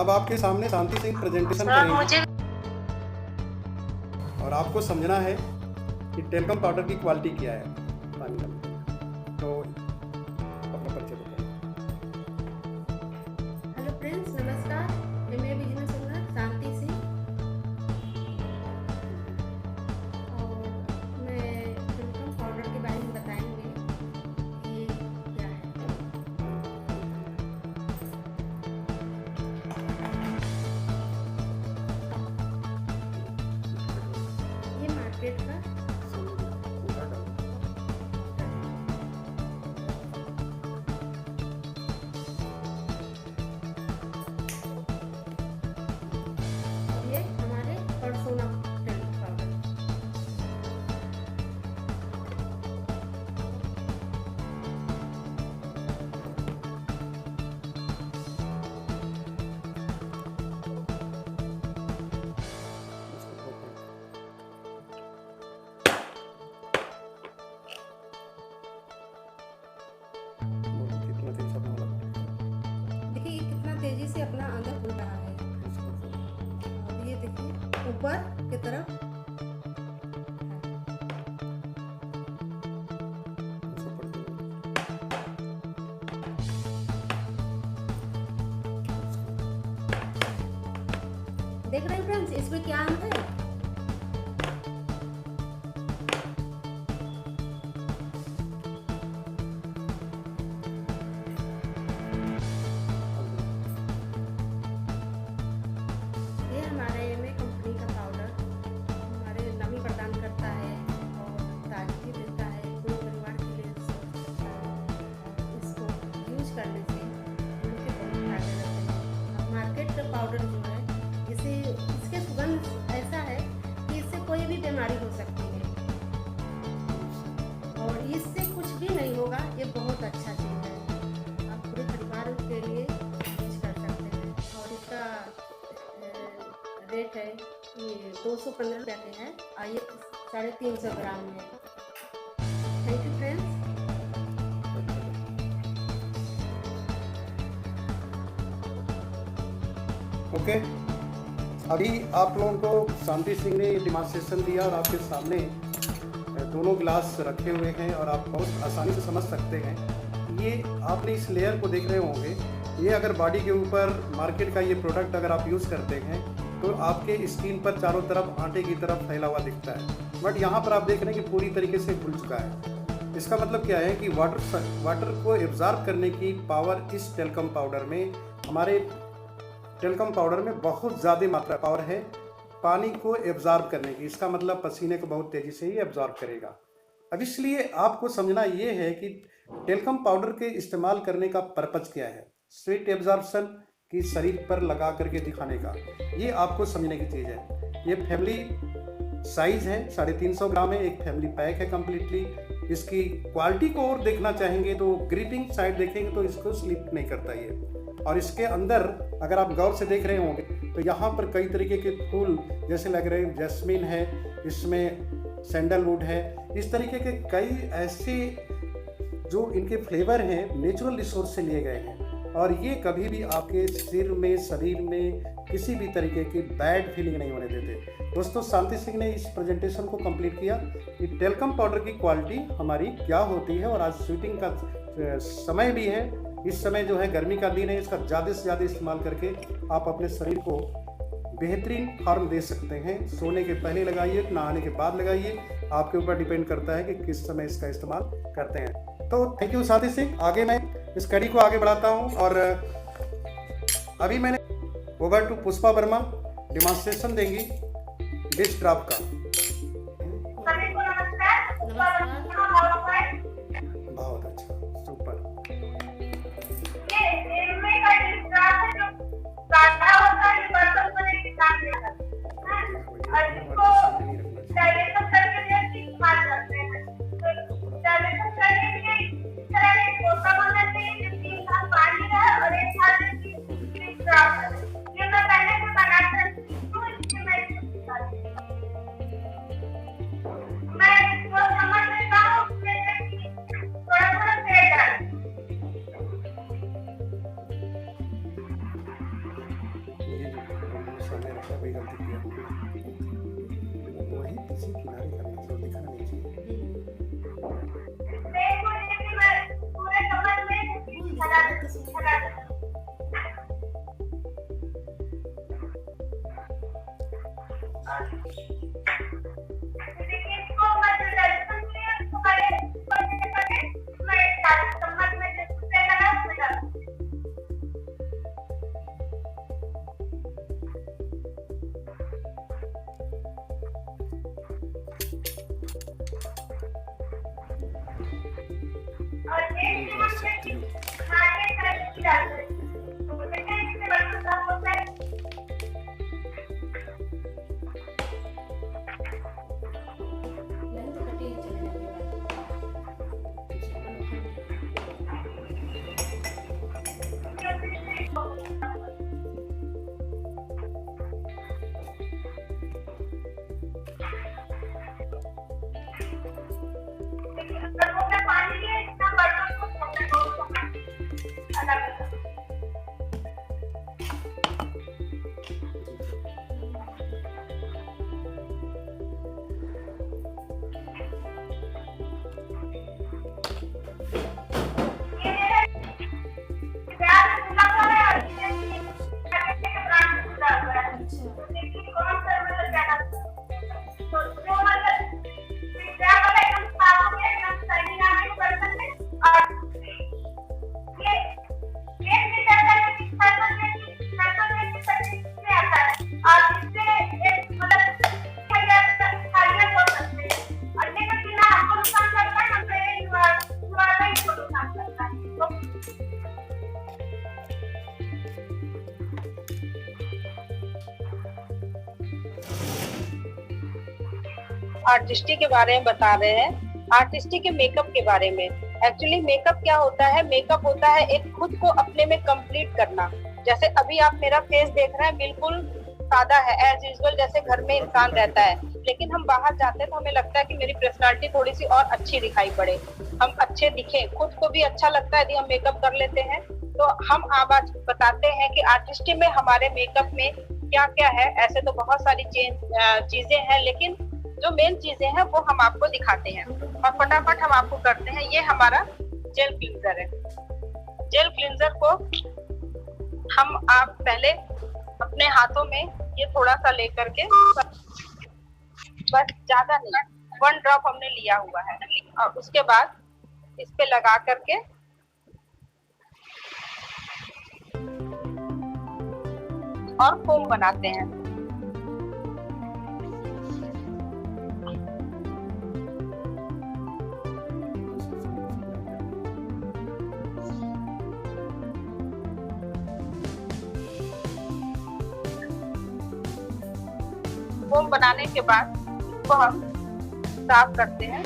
अब आपके सामने शांति से प्रेजेंटेशन करेंगे और आपको समझना है कि टेल्कम पाउडर की क्वालिटी क्या है। तो अपना परिचय बताइए। हेलो फ्रेंड्स, नमस्कार। मैं बिजनेस ओनर शांति सिंह और मैं टेल्कम पाउडर के बारे में बताएंगे ये क्या है। ये मार्केट का ये हमारे परसोना टेल्कम पाउडर। देखिए ये कितना तेजी से अपना अंदर खुल रहा है। और ये देखिए ऊपर की तरफ देख रहे हैं फ्रेंड्स, इसमें क्या अंतर है। ये हमारे में कंपनी का पाउडर हमारे नमी प्रदान करता है और ताजगी देता है, पूरे परिवार के लिए स्वस्थ करता है। इसको यूज करने से उनके बहुत फायदे रहते हैं। मार्केट का पाउडर जो है इसके सुगंध ऐसा है कि इससे कोई भी बीमारी हो सकती है और इससे कुछ भी नहीं होगा। ये बहुत अच्छा चीज़ है, आप पूरे परिवार के लिए यूज कर सकते हैं। और इसका रेट है ये 215 रुपये के है और ये 350 ग्राम में। Thank you friends. ओके, अभी आप लोगों को शांति सिंह ने डिमॉन्स्ट्रेशन दिया और आपके सामने दोनों गिलास रखे हुए हैं और आप बहुत आसानी से समझ सकते हैं। ये आपने इस लेयर को देख रहे होंगे, ये अगर बॉडी के ऊपर मार्केट का ये प्रोडक्ट अगर आप यूज़ करते हैं तो आपके स्किन पर चारों तरफ आटे की तरफ फैला हुआ दिखता है, बट यहाँ पर आप देख रहे हैं कि पूरी तरीके से खुल चुका है। इसका मतलब क्या है कि वाटर को एब्जॉर्ब करने की पावर इस टेल्कम पाउडर में, हमारे टेल्कम पाउडर में बहुत ज़्यादा मात्रा पावर है पानी को एब्जॉर्ब करने की। इसका मतलब पसीने को बहुत तेज़ी से ही एब्जॉर्ब करेगा। अब इसलिए आपको समझना ये है कि टेल्कम पाउडर के इस्तेमाल करने का पर्पज़ क्या है। स्वेट एब्जॉर्प्शन की शरीर पर लगा करके दिखाने का, ये आपको समझने की चीज़ है। ये फैमिली साइज है, 350 ग्राम है, एक फैमिली पैक है कम्प्लीटली। इसकी क्वालिटी को और देखना चाहेंगे तो ग्रिपिंग साइड देखेंगे तो इसको स्लिप नहीं करता ये। और इसके अंदर अगर आप गौर से देख रहे होंगे तो यहाँ पर कई तरीके के फूल जैसे लग रहे हैं, जैस्मिन है, इसमें सैंडलवुड है, इस तरीके के कई ऐसे जो इनके फ्लेवर हैं नेचुरल रिसोर्स से लिए गए हैं। और ये कभी भी आपके सिर में, शरीर में किसी भी तरीके की बैड फीलिंग नहीं होने देते। दोस्तों, शांति सिंह ने इस प्रेजेंटेशन को कंप्लीट किया कि टेल्कम पाउडर की क्वालिटी हमारी क्या होती है। और आज स्वीटिंग का समय भी है, इस समय जो है गर्मी का दिन है, इसका ज़्यादा से ज़्यादा इस्तेमाल करके आप अपने शरीर को बेहतरीन फॉर्म दे सकते हैं। सोने के पहले लगाइए, नहाने के बाद लगाइए, आपके ऊपर डिपेंड करता है कि किस समय इसका इस्तेमाल करते हैं। तो थैंक यू शांति सिंह। आगे मैं इस कड़ी को आगे बढ़ाता हूँ और अभी मैंने over to Pushpa Verma demonstration देंगी डिश ड्रॉप का। बहुत अच्छा, सुपर। वही पीछे किनारे करना चाहिए, दिखाना नहीं चाहिए। आर्टिस्टी के बारे में बता रहे हैं, आर्टिस्टी के मेकअप के बारे में। एक्चुअली मेकअप क्या होता है? मेकअप होता है एक खुद को अपने में कंप्लीट करना। जैसे अभी आप मेरा फेस देख रहे हैं, बिल्कुल सादा है, एज यूजुअल जैसे घर में इंसान रहता है, लेकिन हम बाहर जाते हैं तो हमें लगता है कि मेरी पर्सनालिटी थोड़ी सी और अच्छी दिखाई पड़े, हम अच्छे दिखें, खुद को भी अच्छा लगता है यदि हम मेकअप कर लेते हैं। तो हम आज बताते हैं कि आर्टिस्टी में हमारे मेकअप में क्या क्या है। ऐसे तो बहुत सारी चीजें हैं, लेकिन जो मेन चीजें हैं वो हम आपको दिखाते हैं और फटाफट हम आपको करते हैं। ये हमारा जेल क्लींजर है। जेल क्लींजर को आप पहले अपने हाथों में ये थोड़ा सा लेकर के, बस ज्यादा नहीं, 1 ड्रॉप हमने लिया हुआ है, और उसके बाद इस पे लगा करके और फोम बनाते हैं। फोम बनाने के बाद इसको हम साफ करते हैं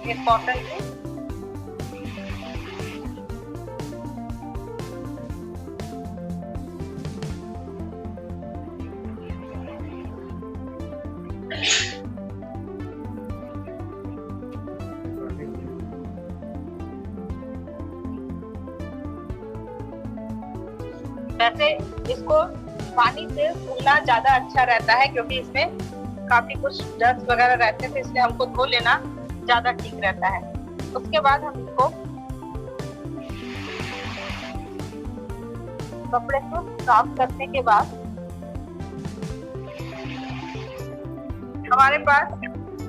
एक कॉटन से। वैसे इसको पानी से धुलना ज्यादा अच्छा रहता है, क्योंकि इसमें काफी कुछ डस्ट वगैरह रहते हैं, तो इसलिए हमको धो लेना ज्यादा ठीक रहता है। उसके बाद हम इसको कपड़े को साफ करने के बाद हमारे पास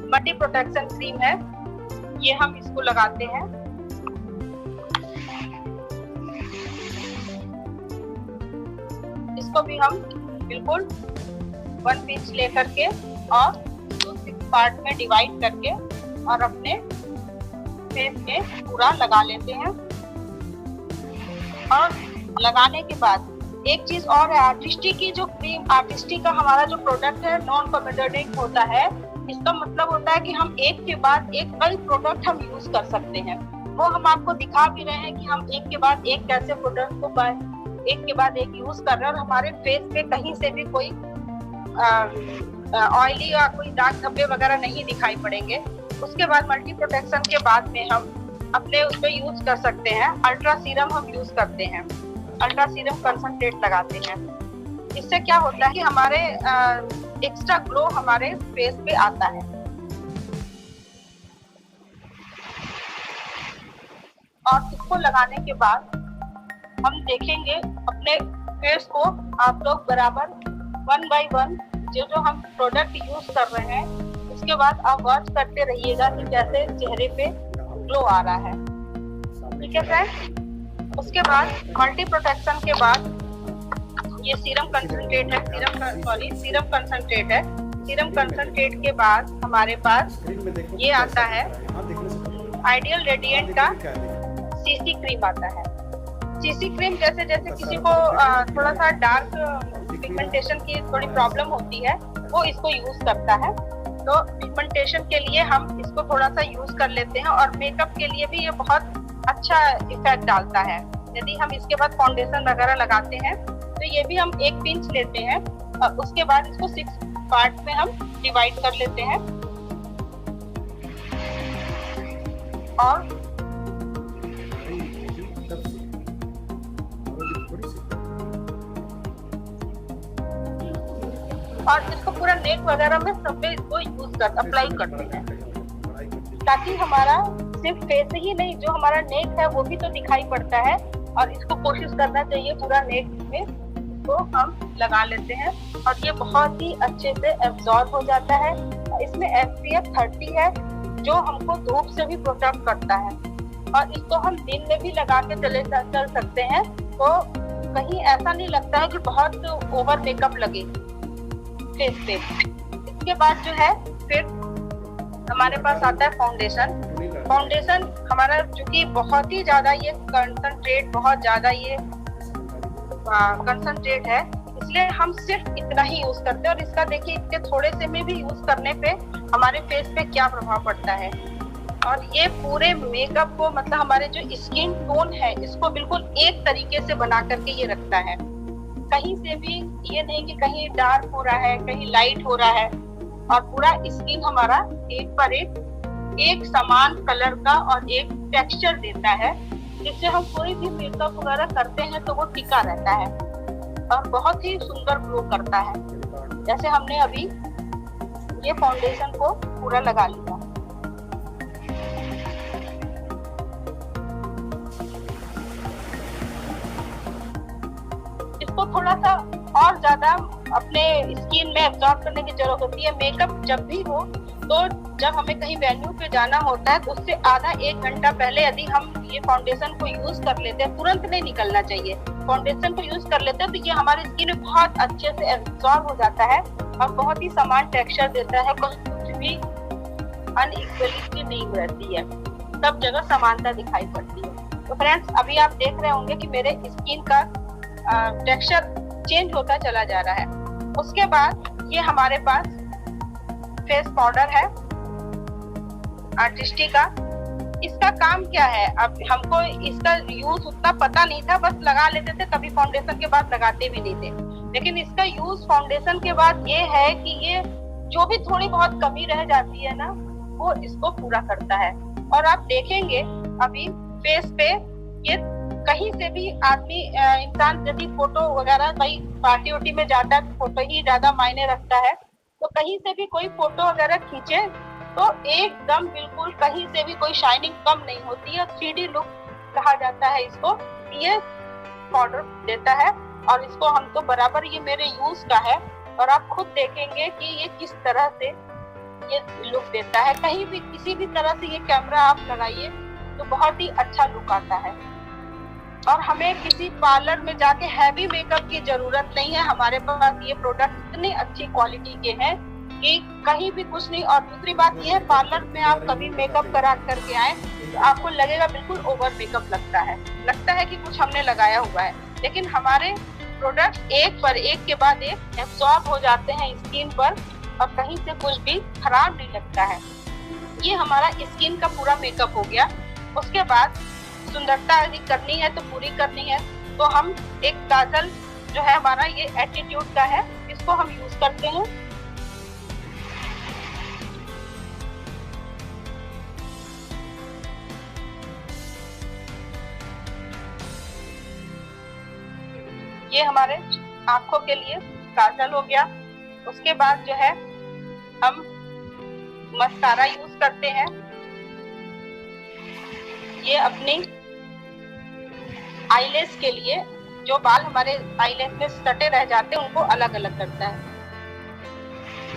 मल्टी प्रोटेक्शन क्रीम है, ये हम इसको लगाते हैं। इसको भी हम बिल्कुल 1 पिंच लेकर के और 2 पार्ट में डिवाइड करके और अपने फेस में पूरा लगा लेते हैं। और लगाने के बाद एक चीज और है, आर्टिस्टी की जो क्रीम, आर्टिस्टी का हमारा जो प्रोडक्ट है नॉन कॉमेडोनिक होता है। इसका मतलब होता है कि हम एक के बाद एक कई प्रोडक्ट हम यूज कर सकते हैं। वो हम आपको दिखा भी रहे हैं कि हम एक के बाद एक कैसे प्रोडक्ट को एक के बाद एक यूज कर रहे हैं और हमारे फेस पे कहीं से भी कोई ऑयली या कोई दाग धब्बे वगैरह नहीं दिखाई पड़ेंगे। उसके बाद मल्टी प्रोटेक्शन के बाद में हम अपने उस पर यूज कर सकते हैं अल्ट्रा सीरम। हम यूज करते हैं अल्ट्रा सीरम कंसंट्रेट लगाते हैं। इससे क्या होता है कि हमारे एक्स्ट्रा ग्लो हमारे फेस पे आता है। और इसको लगाने के बाद हम देखेंगे अपने फेस को, आप लोग बराबर 1 बाय 1 जो हम प्रोडक्ट यूज कर रहे हैं उसके बाद आप वॉच करते रहिएगा कि कैसे चेहरे पे ग्लो आ रहा है। ठीक है फ्रेंड्स। उसके बाद मल्टी प्रोटेक्शन के बाद ये सीरम कंसंट्रेट है, सीरम कंसंट्रेट है। सीरम कंसंट्रेट के बाद हमारे पास ये आता है आइडियल रेडिएंट का सीसी क्रीम आता है। सीसी क्रीम जैसे किसी को थोड़ा सा डार्क पिगमेंटेशन की थोड़ी प्रॉब्लम होती है वो इसको यूज करता है, तो पिगमेंटेशन के लिए हम इसको थोड़ा सा यूज कर लेते हैं। और मेकअप के लिए भी ये बहुत अच्छा इफेक्ट डालता है। यदि हम इसके बाद फाउंडेशन वगैरह लगाते हैं तो ये भी हम 1 पिंच लेते हैं और उसके बाद इसको 6 पार्ट में हम डिवाइड कर लेते हैं। और इसको पूरा नेक वगैरह में सब पे इसको अप्लाई करते हैं, ताकि हमारा सिर्फ फेस ही नहीं, जो हमारा नेक है वो भी तो दिखाई पड़ता है। और इसको कोशिश करना चाहिए पूरा नेक में तो हम लगा लेते हैं और ये बहुत ही अच्छे से एब्जॉर्ब हो जाता है। इसमें SPF 30 है जो हमको धूप से भी प्रोटेक्ट करता है और इसको हम दिन में भी लगा के चल सकते हैं, तो कहीं ऐसा नहीं लगता है कि बहुत ओवर मेकअप लगे फेस पे। इसके बाद जो है फिर हमारे पास आता है फाउंडेशन हमारा, चूंकि बहुत ही ज्यादा ये कंसंट्रेट, बहुत ज्यादा ये कंसंट्रेट है, इसलिए हम सिर्फ इतना ही यूज करते हैं। और इसका देखिए इसके थोड़े से में भी यूज करने पे हमारे फेस पे क्या प्रभाव पड़ता है। और ये पूरे मेकअप को, मतलब हमारे जो स्किन टोन है इसको बिल्कुल एक तरीके से बना करके ये रखता है। कहीं से भी ये नहीं कि कहीं डार्क हो रहा है, कहीं लाइट हो रहा है, और पूरा स्किन हमारा एक पर एक समान कलर का और एक टेक्सचर देता है, जिससे हम कोई भी मेकअप वगैरह करते हैं तो वो टिका रहता है और बहुत ही सुंदर ग्लो करता है। जैसे हमने अभी ये फाउंडेशन को पूरा लगा लिया। इसको थोड़ा सा और ज्यादा अपने स्किन में एब्जॉर्ब करने की जरूरत होती है। मेकअप जब भी हो तो जब हमें कहीं वेन्यू पे जाना होता है तो उससे आधा 1 घंटा पहले यदि हम ये फाउंडेशन को यूज कर लेते हैं, तुरंत नहीं निकलना चाहिए, फाउंडेशन को यूज कर लेते हैं तो ये हमारी स्किन में बहुत अच्छे से एब्जॉर्ब हो जाता है और बहुत ही समान टेक्सचर देता है। कुछ भी अनइक्वलिटी नहीं रहती है, सब जगह समानता दिखाई पड़ती है। तो फ्रेंड्स, अभी आप देख रहे होंगे कि मेरे स्किन का टेक्सचर चेंज होता चला जा रहा है। उसके बाद ये हमारे पास फेस पाउडर है आर्टिस्टी का। इसका काम क्या है, अब हमको इसका यूज उतना पता नहीं था, बस लगा लेते थे, कभी फाउंडेशन के बाद लगाते भी नहीं थे। लेकिन इसका यूज फाउंडेशन के बाद ये है कि ये जो भी थोड़ी बहुत कमी रह जाती है ना, वो इसको पूरा करता है। और आप देखेंगे अभी फेस पे ये कहीं से भी आदमी इंसान यदि फोटो वगैरह, भाई पार्टी उटी में जाता है, फोटो ही ज्यादा मायने रखता है, तो कहीं से भी कोई फोटो वगैरह खींचे तो एकदम बिल्कुल कहीं से भी कोई शाइनिंग कम नहीं होती है। 3D लुक कहा जाता है इसको। ये पाउडर देता है और इसको हम तो बराबर, ये मेरे यूज का है और आप खुद देखेंगे कि ये किस तरह से ये लुक देता है। कहीं भी किसी भी तरह से ये कैमरा आप लगाइए तो बहुत ही अच्छा लुक आता है। और हमें किसी पार्लर में जाके हैवी मेकअप की जरूरत नहीं है। हमारे पास ये प्रोडक्ट इतनी अच्छी क्वालिटी के हैं कि कहीं भी कुछ नहीं। और दूसरी बात ये है, पार्लर में आप कभी मेकअप करा करके आए तो आपको लगेगा बिल्कुल ओवर मेकअप लगता है कि कुछ हमने लगाया हुआ है, लेकिन हमारे प्रोडक्ट एक पर एक के बाद एक एब्जॉर्ब हो जाते हैं स्किन पर और कहीं से कुछ भी खराब नहीं लगता है। ये हमारा स्किन का पूरा मेकअप हो गया। उसके बाद सुंदरता यदि करनी है तो पूरी करनी है तो हम एक काजल जो है हमारा, ये एटीट्यूड का है, इसको हम यूज करते हैं। ये हमारे आंखों के लिए काजल हो गया। उसके बाद जो है हम मस्कारा यूज करते हैं। ये अपनी आईलेस के लिए, जो बाल हमारे आईलेस में सटे रह जाते हैं उनको अलग अलग करता है।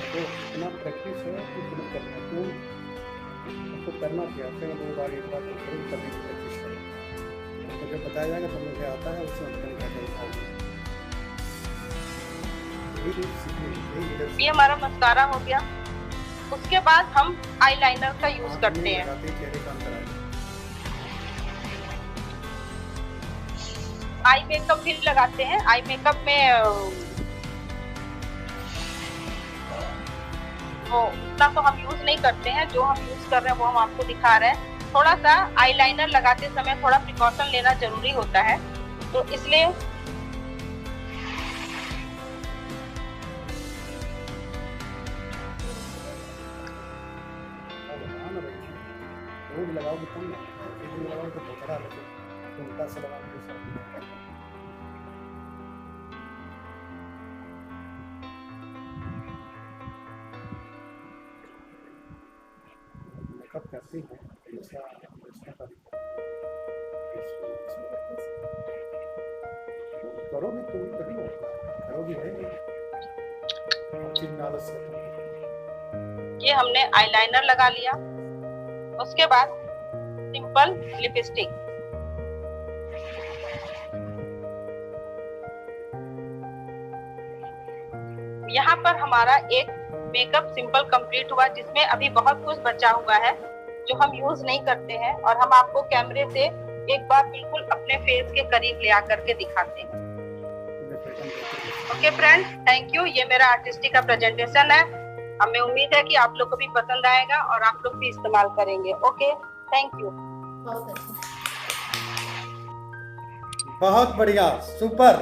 तो इतना प्रैक्टिस है कि शुरू करना तो आपको करना क्या है, 2 बार 1 बार जरूर करने की प्रैक्टिस करें। तो जब बताया जाएगा तब मुझे आता है, उसमें हम क्या करेंगे। ये हमारा मस्कारा हो गया। उसके बाद हम आईलाइनर का यूज करते हैं। चेहरे का अंतर आएगा। आई मेकअप भी लगाते हैं। आई मेकअप में वो उतना तो हम यूज नहीं करते हैं, जो हम यूज कर रहे हैं वो हम आपको दिखा रहे हैं। थोड़ा सा आईलाइनर लगाते समय थोड़ा प्रिकॉशन लेना जरूरी होता है, तो इसलिए रोज लगाओगे तुम ना, एक दिन लगाओगे तो बहुत खराब है, तो उल्टा से लगाओगे तो मेकअप करती हैं ऐसा करोगे तो भी कभी होगा, करोगी है ये हमने आईलाइनर लगा लिया। उसके बाद सिंपल लिपस्टिक। यहाँ पर हमारा एक मेकअप सिंपल कंप्लीट हुआ, जिसमें अभी बहुत कुछ बचा हुआ है जो हम यूज नहीं करते हैं, और हम आपको कैमरे से एक बार बिल्कुल अपने फेस के करीब ले आकर के दिखाते हैं। Okay friends, thank you. ये मेरा आर्टिस्टिक का प्रेजेंटेशन है। हमें उम्मीद है कि आप लोग को भी पसंद आएगा और आप लोग भी इस्तेमाल करेंगे। Okay, thank you. बहुत बढ़िया, सुपर।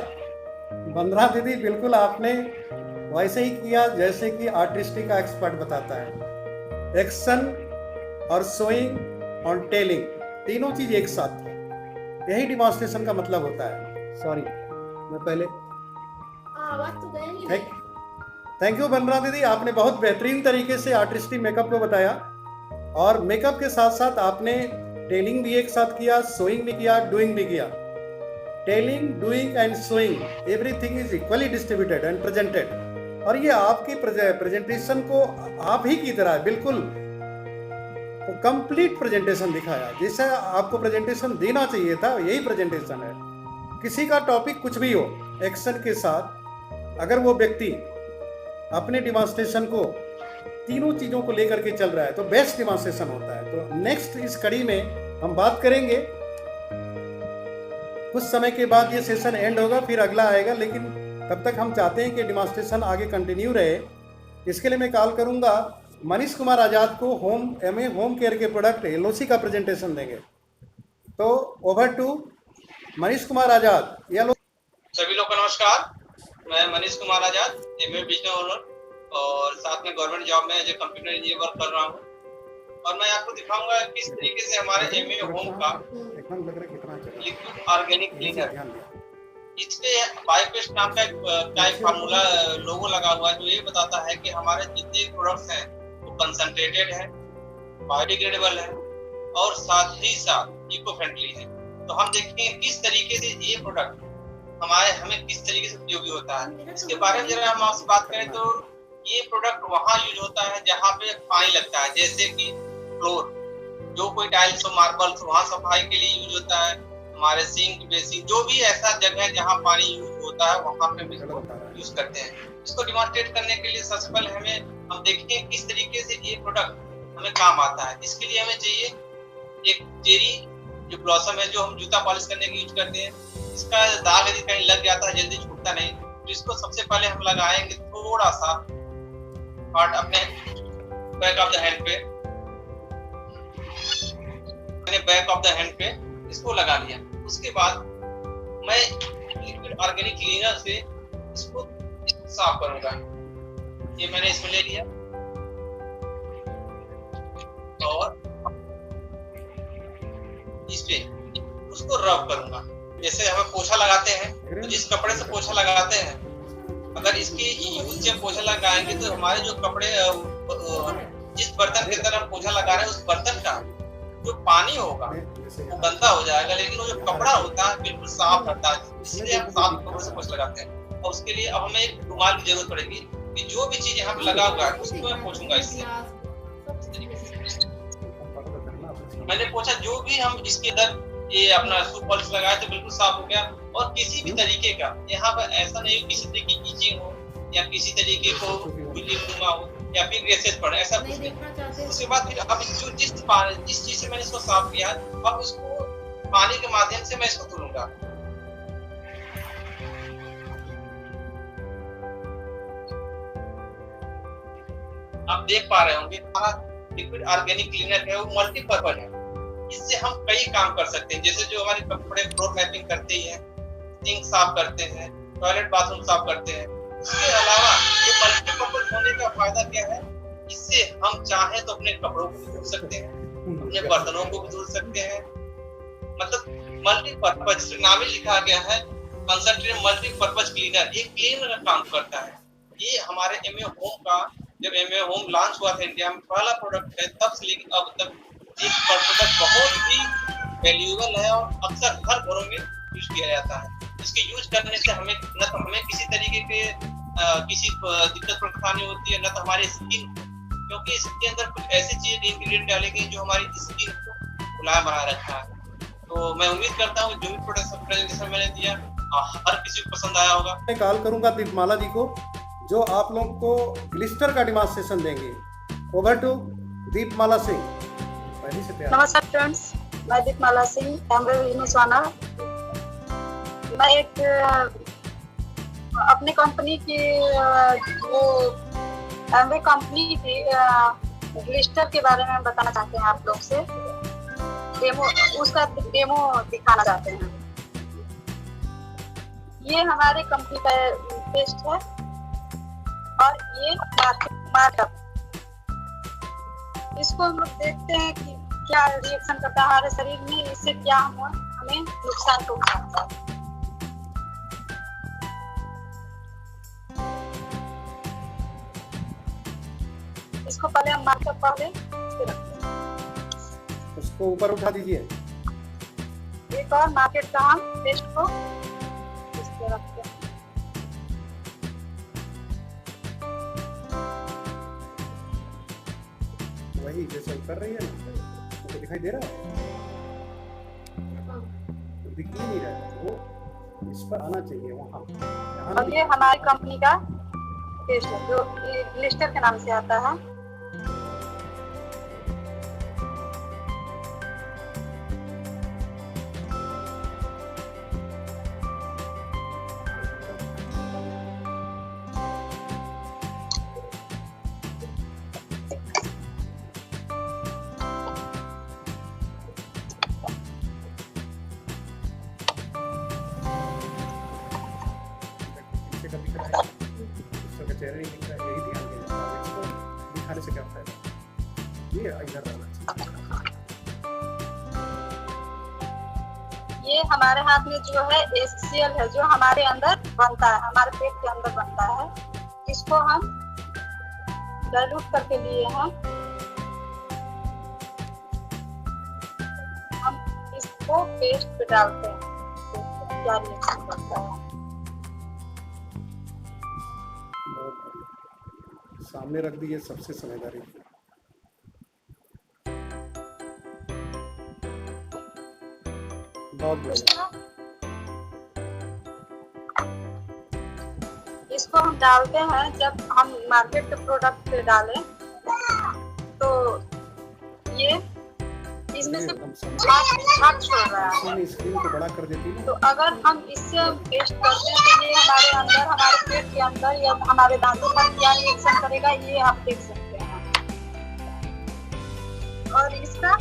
वंदना दीदी, बिल्कुल आपने वैसे ही किया जैसे कि आर्टिस्टिक का एक्सपर्ट बताता है। एक्शन और शोइंग और टेलिंग, तीनों चीज एक साथ है। यही डिमॉन्स्ट्रेशन का मतलब होता है। सॉरी, मैं पहले थैंक यू वंदना दीदी, आपने बहुत बेहतरीन तरीके से आर्टिस्टिक मेकअप को बताया, और मेकअप के साथ साथ आपने टेलिंग भी एक साथ किया, शोइंग भी किया, डूइंग भी किया। Telling, doing and showing, everything is equally distributed and presented. और ये आपकी प्रेजेंटेशन को आप ही की तरह बिल्कुल कंप्लीट प्रेजेंटेशन दिखाया, जैसा आपको प्रेजेंटेशन देना चाहिए था, यही प्रेजेंटेशन है। किसी का टॉपिक कुछ भी हो, एक्शन के साथ अगर वो व्यक्ति अपने डिमॉन्स्ट्रेशन को तीनों चीजों को लेकर के चल रहा है तो बेस्ट डिमॉन्स्ट्रेशन होता है। तो नेक्स्ट इस कड़ी में हम बात करेंगे, कुछ समय के बाद ये सेशन एंड होगा, फिर अगला आएगा, लेकिन तब तक हम चाहते हैं कि डिमॉन्स्ट्रेशन आगे कंटिन्यू रहे। इसके लिए मैं कॉल करूंगा मनीष कुमार आजाद को, होम केयर के प्रोडक्ट एलओसी का प्रेजेंटेशन देंगे। तो ओवर टू मनीष कुमार आजाद। सभी लोग को नमस्कार, मैं Manish Kumar Azad, MA business owner, और साथ में गवर्नमेंट जॉब में as a computer engineer work कर रहा हूँ। और मैं आपको दिखाऊंगा किस तरीके से हमारे एमए होम का लिक्विड ऑर्गेनिक क्लीनर, इस पे बायोपेस्ट नाम का एक फार्मूला लोगो लगा हुआ है, जो ये बताता है कि हमारे जितने प्रोडक्ट्स हैं वो कंसंट्रेटेड है, बायोडिग्रेडेबल है और साथ ही साथ इको फ्रेंडली है। तो हम देखेंगे किस तरीके से ये प्रोडक्ट हमें किस तरीके से उपयोगी होता है। इसके बारे में जरा हम आपसे बात करें तो ये प्रोडक्ट वहाँ यूज होता है जहाँ पे पानी लगता है, जैसे कि फ्लोर, जो कोई टाइल्स हो, मार्बल्स, वहाँ सफाई के लिए यूज होता है। हमारे सिंक, बेसिन, जो भी ऐसा जगह है जहाँ पानी यूज होता है वहाँ पे भी यूज करते हैं। इसको डिमॉन्स्ट्रेट करने के लिए सबसे पहले हम देखेंगे किस तरीके से ये प्रोडक्ट हमें काम आता है। इसके लिए हमें चाहिए एक चेरी जो ब्लॉसम है, जो हम जूता पॉलिश करने के यूज करते हैं। इसका दाग यदि कहीं लग जाता है जल्दी छूटता नहीं, तो इसको सबसे पहले हम लगाएंगे थोड़ा सा पार्ट अपने बैक ऑफ द हैंड पे, मैंने बैक ऑफ द हैंड पे इसको लगा लिया। उसके बाद मैं लिक्विड ऑर्गेनिक क्लीनर से इसको साफ करूंगा। ये मैंने इसमें ले लिया और इस पे उसको रब करूंगा। जैसे हमें पोछा लगाते हैं तो जिस कपड़े से पोछा लगाते हैं अगर इसकी यूज जब पोछा लगाएंगे तो हमारे जो कपड़े जिस बर्तन के अंदर हम पोछा लगा रहे हैं उस बर्तन का जो पानी होगा वो गंदा हो जाएगा, लेकिन वो जो कपड़ा होता है बिल्कुल साफ रहता है, इसलिए हम साफ कपड़े से पोछा लगाते हैं। और उसके लिए अब हमें एक रुमाल की जरूरत पड़ेगी कि जो भी चीज यहाँ पे लगा हुआ है उसको मैं पोछूंगा इससे। मैंने पूछा जो भी हम इसके अंदर ये अपना शू पॉलिश लगाए तो बिल्कुल साफ हो गया। और किसी भी तरीके का यहाँ पर ऐसा नहीं हो किसी तरीके की ईचिंग हो या किसी तरीके को हो या फिर रेसेस पड़े, ऐसा कुछ नहीं। उसके बाद फिर अब जो जिस चीज से मैंने इसको साफ किया अब उसको पानी के माध्यम से मैं इसको धुलूंगा। आप देख पा रहे होंगे लिक्विड ऑर्गेनिक क्लीनर है वो मल्टीपर्पज है, इससे हम कई काम कर सकते हैं। जैसे जो हमारे कपड़े फ्लोर मैपिंग करते हैं, सिंक साफ करते हैं, टॉयलेट बाथरूम साफ करते हैं। इसके अलावा ये मल्टीपर्पज होने का फायदा क्या है, इससे हम चाहें तो अपने कपड़ों को भी धुल सकते हैं, अपने बर्तनों को भी धुल सकते हैं। मतलब मल्टीपर्पज नाम ही लिखा गया है कंसंट्रेटेड मल्टीपर्पज क्लीनर, ये क्लीनर का काम करता है। ये हमारे एमए होम का जब एमए होम लॉन्च हुआ था इंडिया में पहला प्रोडक्ट है, तब से लेकर अब तक ये प्रोडक्ट बहुत ही वैल्यूएबल है और अक्सर हर घरों में यूज किया जाता है। इसके यूज करने से हमें न तो हमें किसी तरीके के किसी दिक्कत परेशानी होती है, न तो हमारी स्किन, क्योंकि इसके अंदर कुछ ऐसी चीजें इंग्रेडिएंट डाले गए जो हमारी स्किन को मुलायम बना रखा है। तो मैं उम्मीद करता हूँ जो भी प्रोडक्ट प्रेजेंटेशन मैंने दिया हर किसी को पसंद आया होगा। मैं कॉल करूंगा दीपमाला जी को जो आप लोग को ग्लिस्टर का डेमोंस्ट्रेशन देंगे। ओवर टू दीपमाला सिंह। पहले से तैयार। नमस्कार फ्रेंड्स, मैं दीपमाला सिंह एमवे बिजनेस ओनर। मैं एक अपनी कंपनी की वो एमवे कंपनी की ग्लिस्टर के बारे में बताना चाहते हैं आप लोग से। उसका डेमो दिखाना चाहते हैं। ये हमारे कंपनी का पेस्ट है और ये मार्कअप। इसको हम लोग देखते हैं कि क्या रिएक्शन करता है हमारे शरीर में, इससे क्या हमें नुकसान पहुंचाता है। इसको पहले हम मार्कअप पहले रखते हैं। उसको ऊपर उठा दीजिए। एक और मार्केट का हम पेस्ट को इस पे रखते हैं। वही जैसे कर रही है ना, तो दिखाई दे रहा है, तो दिख ही नहीं रहा है, वो इस पर आना चाहिए वहाँ। और ये हमारी कंपनी का पेस्ट है जो ग्लिस्टर के नाम से आता है। चेहरा नहीं दिख रहा है, यही ध्यान देना। इसको दिखाने से क्या फायदा, ये इधर रहना चाहिए। ये हमारे हाथ में जो है HCl है जो हमारे अंदर बनता है, हमारे पेट के अंदर बनता है। इसको हम डाइल्यूट करके लिए हैं। हम इसको पेस्ट पे डालते हैं, क्या रिएक्शन करता है। सामने रख दीजिए, सबसे समझदारी। बहुत बढ़िया। इसको हम डालते हैं जब हम मार्केट के प्रोडक्ट पे डालें तो ये इसमें से भाग छोड़ रहा है। स्क्रीन को बड़ा कर देती है। तो अगर हम इससे पेस्ट करते हैं तो ये हमारे अंदर, हमारे पेट के अंदर या हमारे दांतों पर क्या रिएक्शन करेगा ये आप देख सकते हैं। और इसका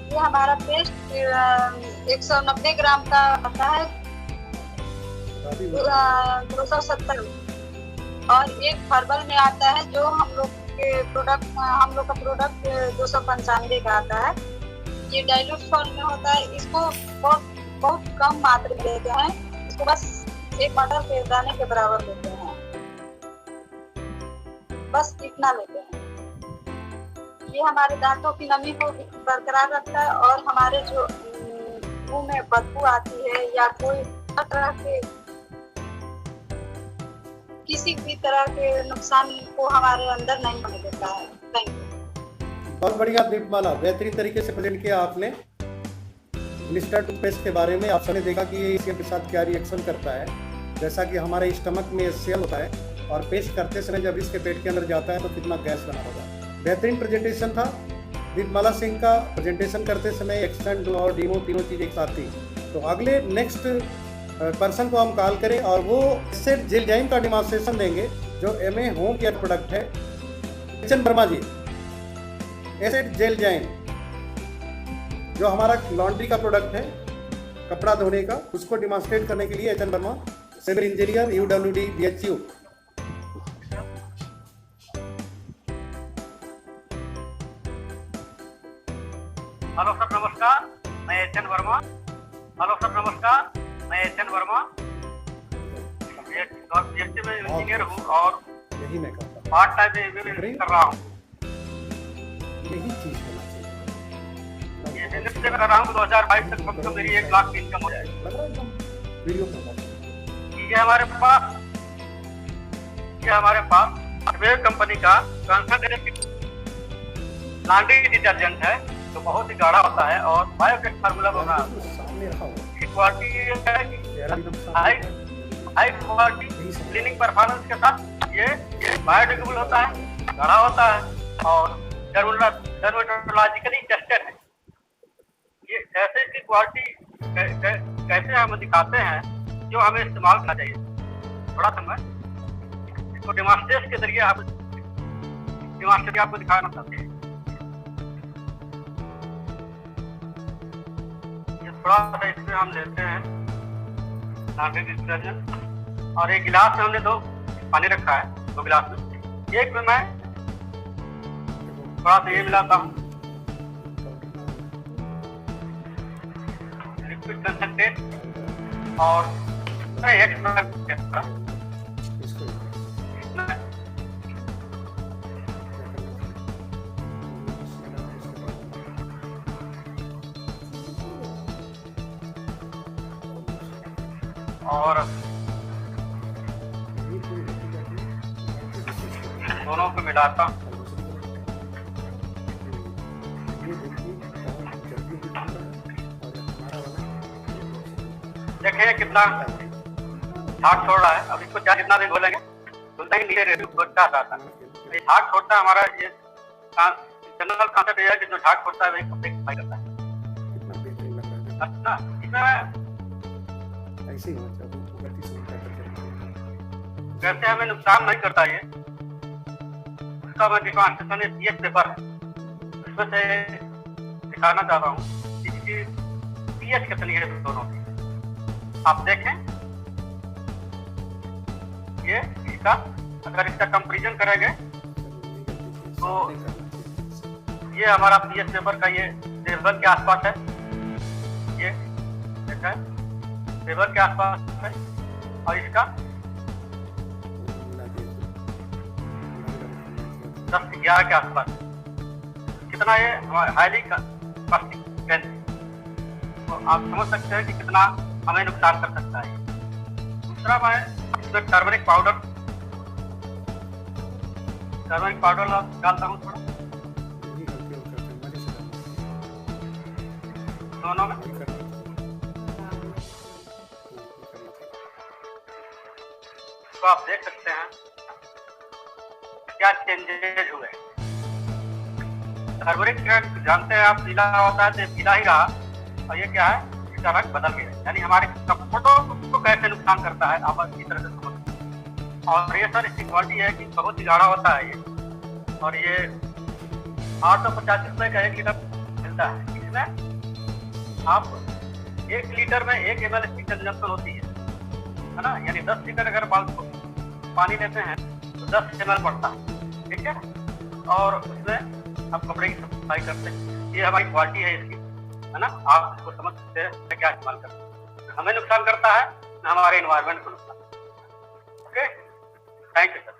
ये हमारा पेस्ट 190 ग्राम का आता है, 270। और एक हर्बल में आता है जो हम लोग का प्रोडक्ट 295 का आता है। ये डाइल्यूट फॉर्म में होता है। इसको बहुत कम मात्रा में लेते हैं। इसको बस एक मटर के दाने के बराबर लेते हैं, बस इतना लेते हैं। ये हमारे दांतों की नमी को बरकरार रखता है और हमारे जो मुंह में बदबू आती है या कोई तरह के किसी भी तरह के नुकसान को हमारे अंदर नहीं होने देता है। Thank you. बहुत बढ़िया दीपमाला, बेहतरीन तरीके से प्रेजेंट किया आपने ग्लिस्टर टूथपेस्ट के बारे में। आप सबने देखा कि ये इसके साथ क्या रिएक्शन करता है। जैसा कि हमारे स्टमक में सेल होता है और पेस्ट करते समय जब इसके पेट के अंदर जाता है तो कितना गैस बना होगा। बेहतरीन प्रेजेंटेशन था दीपमाला सिंह का। प्रेजेंटेशन करते समय एक्सटेंड और डीमो तीनों चीज़ एक साथ थी। तो अगले नेक्स्ट पर्सन को हम कॉल करें और वो एसिड जेल जाइम का डिमॉन्स्ट्रेशन देंगे जो MA होम केयर प्रोडक्ट है। एचएन वर्मा जी, एसिड जेल जाइम जो हमारा लॉन्ड्री का प्रोडक्ट है, कपड़ा धोने का, उसको डिमॉन्स्ट्रेट करने के लिए HN Verma, civil engineer, UWD BHU। Hello sir नमस्कार, मैं एचएन वर्मा। हेलो सर नमस्कार, मैं एचएन वर्मा, BHU में इंजीनियर हूँ और यही मैं कहता हूँ, पार्ट टाइम में कर रहा हूँ। यही चीज़ होना चाहिए। ये बिजनेस से कर रहा हूँ 2022 तक कम से कम मेरी 1 लाख की इनकम हो जाएगी। लग रहा है एकदम वीडियो पर। ये हमारे पास वेव कंपनी का कंसंट्रेटेड लॉन्ड्री डिटर्जेंट है जो बहुत ही गाढ़ा होता है और बायोटेक फार्मूला बना है। सामने रखा हुआ इसकी क्वालिटी ये है कि चेहरा एकदम सामने। हाई क्वालिटी क्लीनिंग परफॉर्मेंस के साथ ये बायोडिग्रेडेबल होता है, गाढ़ा होता है और डर्मेटोलॉजिकली टेस्टेड है। ये ऐसे इसकी क्वालिटी कैसे हम दिखाते हैं जो हमें इस्तेमाल करना चाहिए। थोड़ा समय इसको डेमोन्स्ट्रेशन के जरिए आपको दिखाना चाहते हैं। ये थोड़ा सा इसमें हम लेते हैं लॉन्ड्री डिटर्जेंट और एक गिलास में हमने 2 पानी रखा है, 2 गिलास में। एक में मैं थोड़ा सा ये मिलाता हूँ लिक्विड कंसंट्रेट और एक और दोनों को मिलाता हूँ। देखें कितना झाग छोड़ रहा है। अब इसको चाहे जितना भी घोलेंगे उतना ही नीचे आता है। ये झाग छोड़ता है हमारा, ये जनरल कॉन्सेप्ट ये है कि जो झाग छोड़ता है वही कपड़े की सफाई करता है। कितना बेहतरीन लग रहा है। अच्छा, इसमें ऐसे ही होना चाहिए, गति से उल्टा करके। कैसे हमें नुकसान नहीं करता ये, उसका मैं डिमॉन्स्ट्रेशन पीएच पेपर है उसमें से दिखाना चाहता हूँ। इसकी पीएच कितनी है दोनों की आप देखें। ये इसका अगर इसका कंपैरिजन करेंगे तो ये हमारा पीएच पेपर का ये 7 के आसपास है। ये देखा है 7 के आसपास है और इसका 10 से 11 के आसपास। कितना ये हाईली कॉस्टिक है, तो आप समझ सकते हैं कि कितना हमें नुकसान कर सकता है। दूसरा मैं इसमें टर्मरिक पाउडर डालता हूँ थोड़ा दोनों में। तो आप देख सकते हैं क्या चेंजेज हुए। टर्मरिक जानते हैं आप, पीला होता है तो पीला ही रहा और ये क्या है, इसका रंग बदल गया। यानी हमारे कपड़ों को कैसे नुकसान करता है आप अच्छी तरह से समझ। और ये सर इसकी क्वालिटी है कि बहुत ही गाढ़ा होता है ये, और ये 885 रुपये का 1 लीटर मिलता है। इसमें आप 1 लीटर में 1 ml की कंजम्पशन होती है ना। यानी 10 लीटर अगर पानी लेते हैं तो 10 ml पड़ता है, ठीक है। और उसमें आप कपड़े की सफाई करते हैं। ये हमारी क्वालिटी है इसकी, है ना। आप इसको समझ सकते हैं क्या इस्तेमाल करते हैं। हमें नुकसान करता है ना हमारे एनवायरनमेंट को नुकसान। Okay, thank you sir.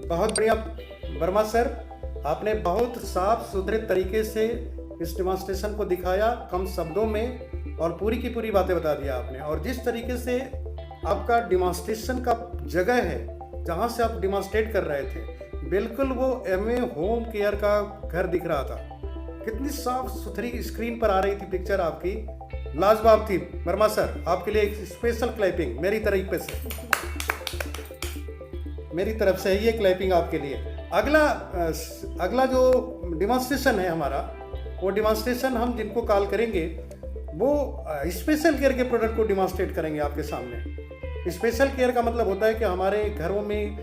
बहुत बढ़िया वर्मा सर, आपने बहुत साफ सुथरे तरीके से इस डेमोन्स्ट्रेशन को दिखाया, कम शब्दों में, और पूरी की पूरी बातें बता दिया आपने। और जिस तरीके से आपका डेमोन्स्ट्रेशन का जगह है जहाँ से आप डेमोन्स्ट्रेट कर रहे थे, बिल्कुल वो एमवे होम केयर का घर दिख रहा था। कितनी साफ सुथरी स्क्रीन पर आ रही थी पिक्चर आपकी, लाजवाब थी। वर्मा सर, आपके लिए एक स्पेशल क्लैपिंग मेरी तरफ से है ये क्लैपिंग आपके लिए। अगला जो डेमोन्स्ट्रेशन है हमारा, वो डेमोन्स्ट्रेशन हम जिनको कॉल करेंगे वो स्पेशल केयर के प्रोडक्ट को डेमोन्स्ट्रेट करेंगे आपके सामने। स्पेशल केयर का मतलब होता है कि हमारे घरों में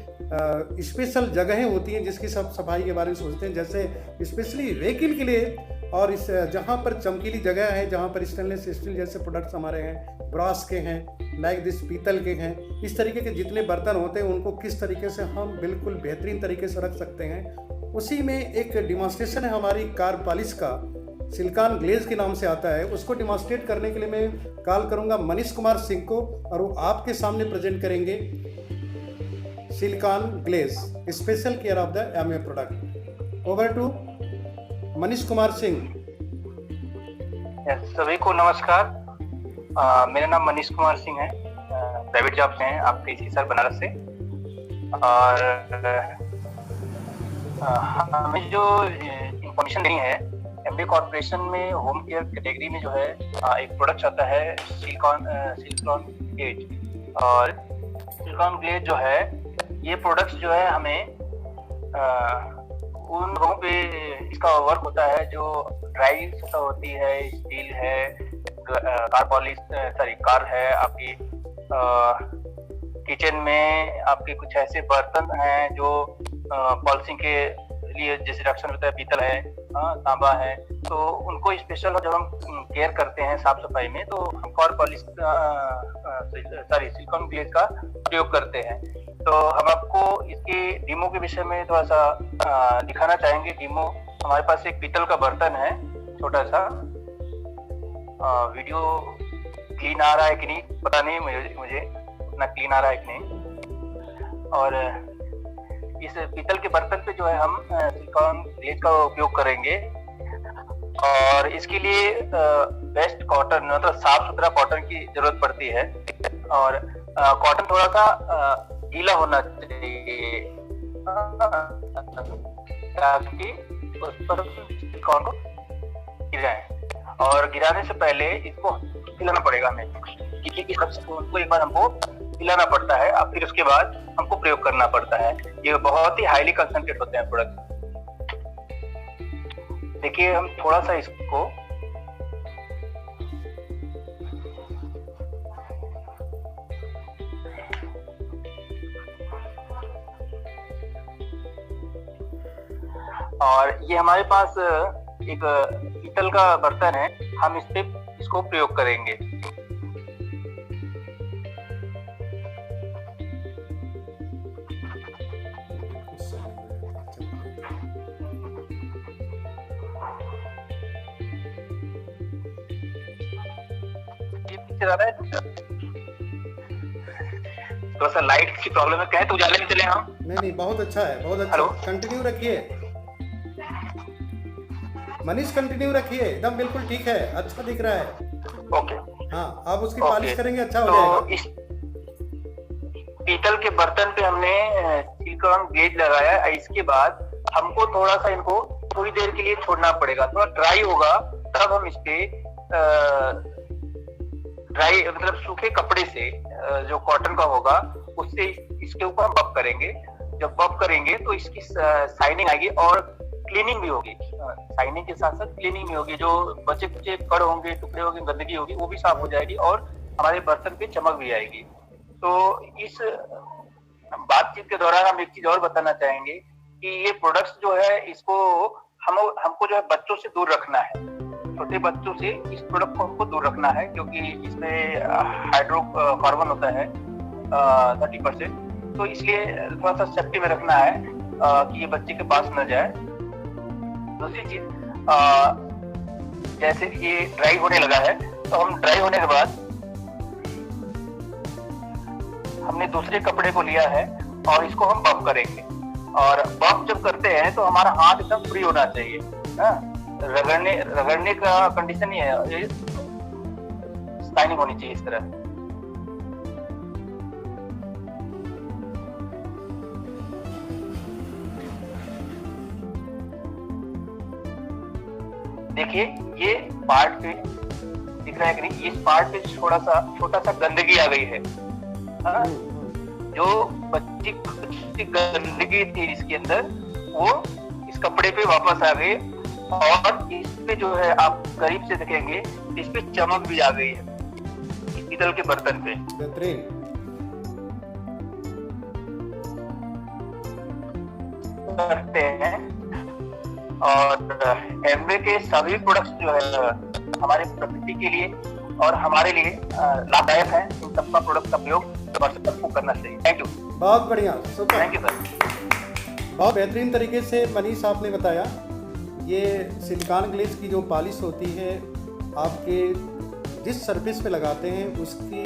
स्पेशल जगहें होती हैं जिसकी सब सफाई के बारे में सोचते हैं, जैसे स्पेशली व्हीकल के लिए, और इस जहाँ पर चमकीली जगह है, जहाँ पर स्टेनलेस स्टील जैसे प्रोडक्ट्स हमारे हैं, ब्रास के हैं, लाइक दिस पीतल के हैं, इस तरीके के जितने बर्तन होते हैं उनको किस तरीके से हम बिल्कुल बेहतरीन तरीके से रख सकते हैं। उसी में एक डेमोन्स्ट्रेशन है हमारी कार पॉलिश का, सिलिकॉन ग्लेज के नाम से आता है। उसको डेमोन्स्ट्रेट करने के लिए मैं कॉल करूँगा मनीष कुमार सिंह को, और वो आपके सामने प्रेजेंट करेंगे silicon glaze special care of the Amway product. Over to Manish Kumar Singh. सभी को नमस्कार। मेरा नाम मनीष कुमार सिंह है, प्राइवेट जॉब से हैं, आपके इसी सर बनारस से। और हमें जो इंफॉर्मेशन देनी है, एमवे कॉर्पोरेशन में होम केयर कैटेगरी में जो है एक प्रोडक्ट आता है सिलिकॉन ग्लेज। और सिलिकॉन ग्लेज जो है, ये प्रोडक्ट्स जो है हमें उन लोगों पे इसका वर्क होता है जो ड्राई सतह होती है, स्टील है, कार है आपकी, किचन में आपके कुछ ऐसे बर्तन हैं जो पॉलिशिंग के लिए जैसे रक्षण होता है, पीतल है, तांबा है, तो उनको स्पेशल जब हम केयर करते हैं साफ सफाई में, तो हम कार पॉलिश सिलिकॉन ग्लेज का प्रयोग करते हैं। तो हम आपको इसके डीमो के विषय में थोड़ा सा दिखाना चाहेंगे। डीमो, हमारे पास एक पीतल का बर्तन है छोटा सा। वीडियो क्लीन आ रहा है कि नहीं पता नहीं, मुझे उतना क्लीन आ रहा है कि नहीं। और इस पीतल के बर्तन पे जो है हम सिलिकॉन ग्लेज का उपयोग करेंगे। और इसके लिए बेस्ट कॉटन, मतलब साफ सुथरा कॉटन की जरूरत पड़ती है। और कॉटन थोड़ा सा गीला होना चाहिए ताकि उस पर सिलिकॉन को गिराएं। और गिराने से पहले इसको हिलाना पड़ेगा हमें, क्योंकि उसको एक बार हमको हिलाना पड़ता है, और फिर उसके बाद हमको प्रयोग करना पड़ता है। ये बहुत ही हाईली कंसंट्रेट होते हैं प्रोडक्ट। देखिए, हम थोड़ा सा इसको और ये हमारे पास एक पीतल का बर्तन है, हम इस पे इसको प्रयोग करेंगे। ये पीछे रहा है, थोड़ा सा लाइट की प्रॉब्लम है, कहे तो उजाले में चले हम। नहीं, बहुत अच्छा है, बहुत अच्छा। हेलो, कंटिन्यू रखिए मनीष, कंटिन्यू रखिए, एकदम बिल्कुल ठीक है, अच्छा दिख रहा है। ओके, हाँ, आप उसकी पॉलिश करेंगे, अच्छा हो जाएगा। इस पीतल के बर्तन पे हमने सिलिकॉन ग्लेज लगाया। इसके बाद हमको थोड़ा सा इनको थोड़ी देर के लिए छोड़ना पड़ेगा, थोड़ा ड्राई होगा तब हम इस पे ड्राई मतलब सूखे कपड़े से जो कॉटन का होगा उससे इसके ऊपर हम बब करेंगे। जब बब करेंगे तो इसकी शाइनिंग आएगी और क्लीनिंग भी होगी। शाइनिंग के साथ साथ क्लीनिंग भी होगी, जो बचे कुचे कड़ होंगे, टुकड़े होंगे, गंदगी होगी, वो भी साफ हो जाएगी और हमारे बर्तन पे चमक भी आएगी। तो इस बातचीत के दौरान हम एक चीज और बताना चाहेंगे कि ये प्रोडक्ट्स जो है, इसको हमको जो है बच्चों से दूर रखना है। छोटे बच्चों से इस प्रोडक्ट को हमको दूर रखना है, क्योंकि इसमें हाइड्रोकार्बन होता है 30%, तो इसलिए थोड़ा सा सेफ्टी में रखना है कि ये बच्चे के पास न जाए। दूसरी चीज, जैसे ये ड्राई होने लगा है, तो हम ड्राई होने के बाद हमने दूसरे कपड़े को लिया है और इसको हम बफ करेंगे। और बफ जब करते हैं तो हमारा हाथ एकदम फ्री होना चाहिए, रगड़ने का कंडीशन ही है, शाइनिंग होनी चाहिए इस तरह। देखिए ये पार्ट पे दिख रहा है कि नहीं, इस पार्ट पे छोटा सा गंदगी आ गई है। जो बच्ची गंदगी थी इसके अंदर, वो इस कपड़े पे वापस आ गई, और इस पे जो है आप करीब से देखेंगे इस पे चमक भी आ गई है इस पीतल के बर्तन पे। बेहतरीन। करते हैं, और एमवे के सभी प्रोडक्ट्स जो है हमारे प्रकृति के लिए और हमारे लिए लाभदायक है। इन सबका प्रोडक्ट का प्रयोग सबको करना चाहिए। Thank you. बहुत बढ़िया, सुपर। Thank you sir. बहुत बेहतरीन तरीके से मनीष आपने बताया। ये सिलिकॉन ग्लेज की जो पॉलिश होती है, आपके जिस सरफेस पे लगाते हैं उसकी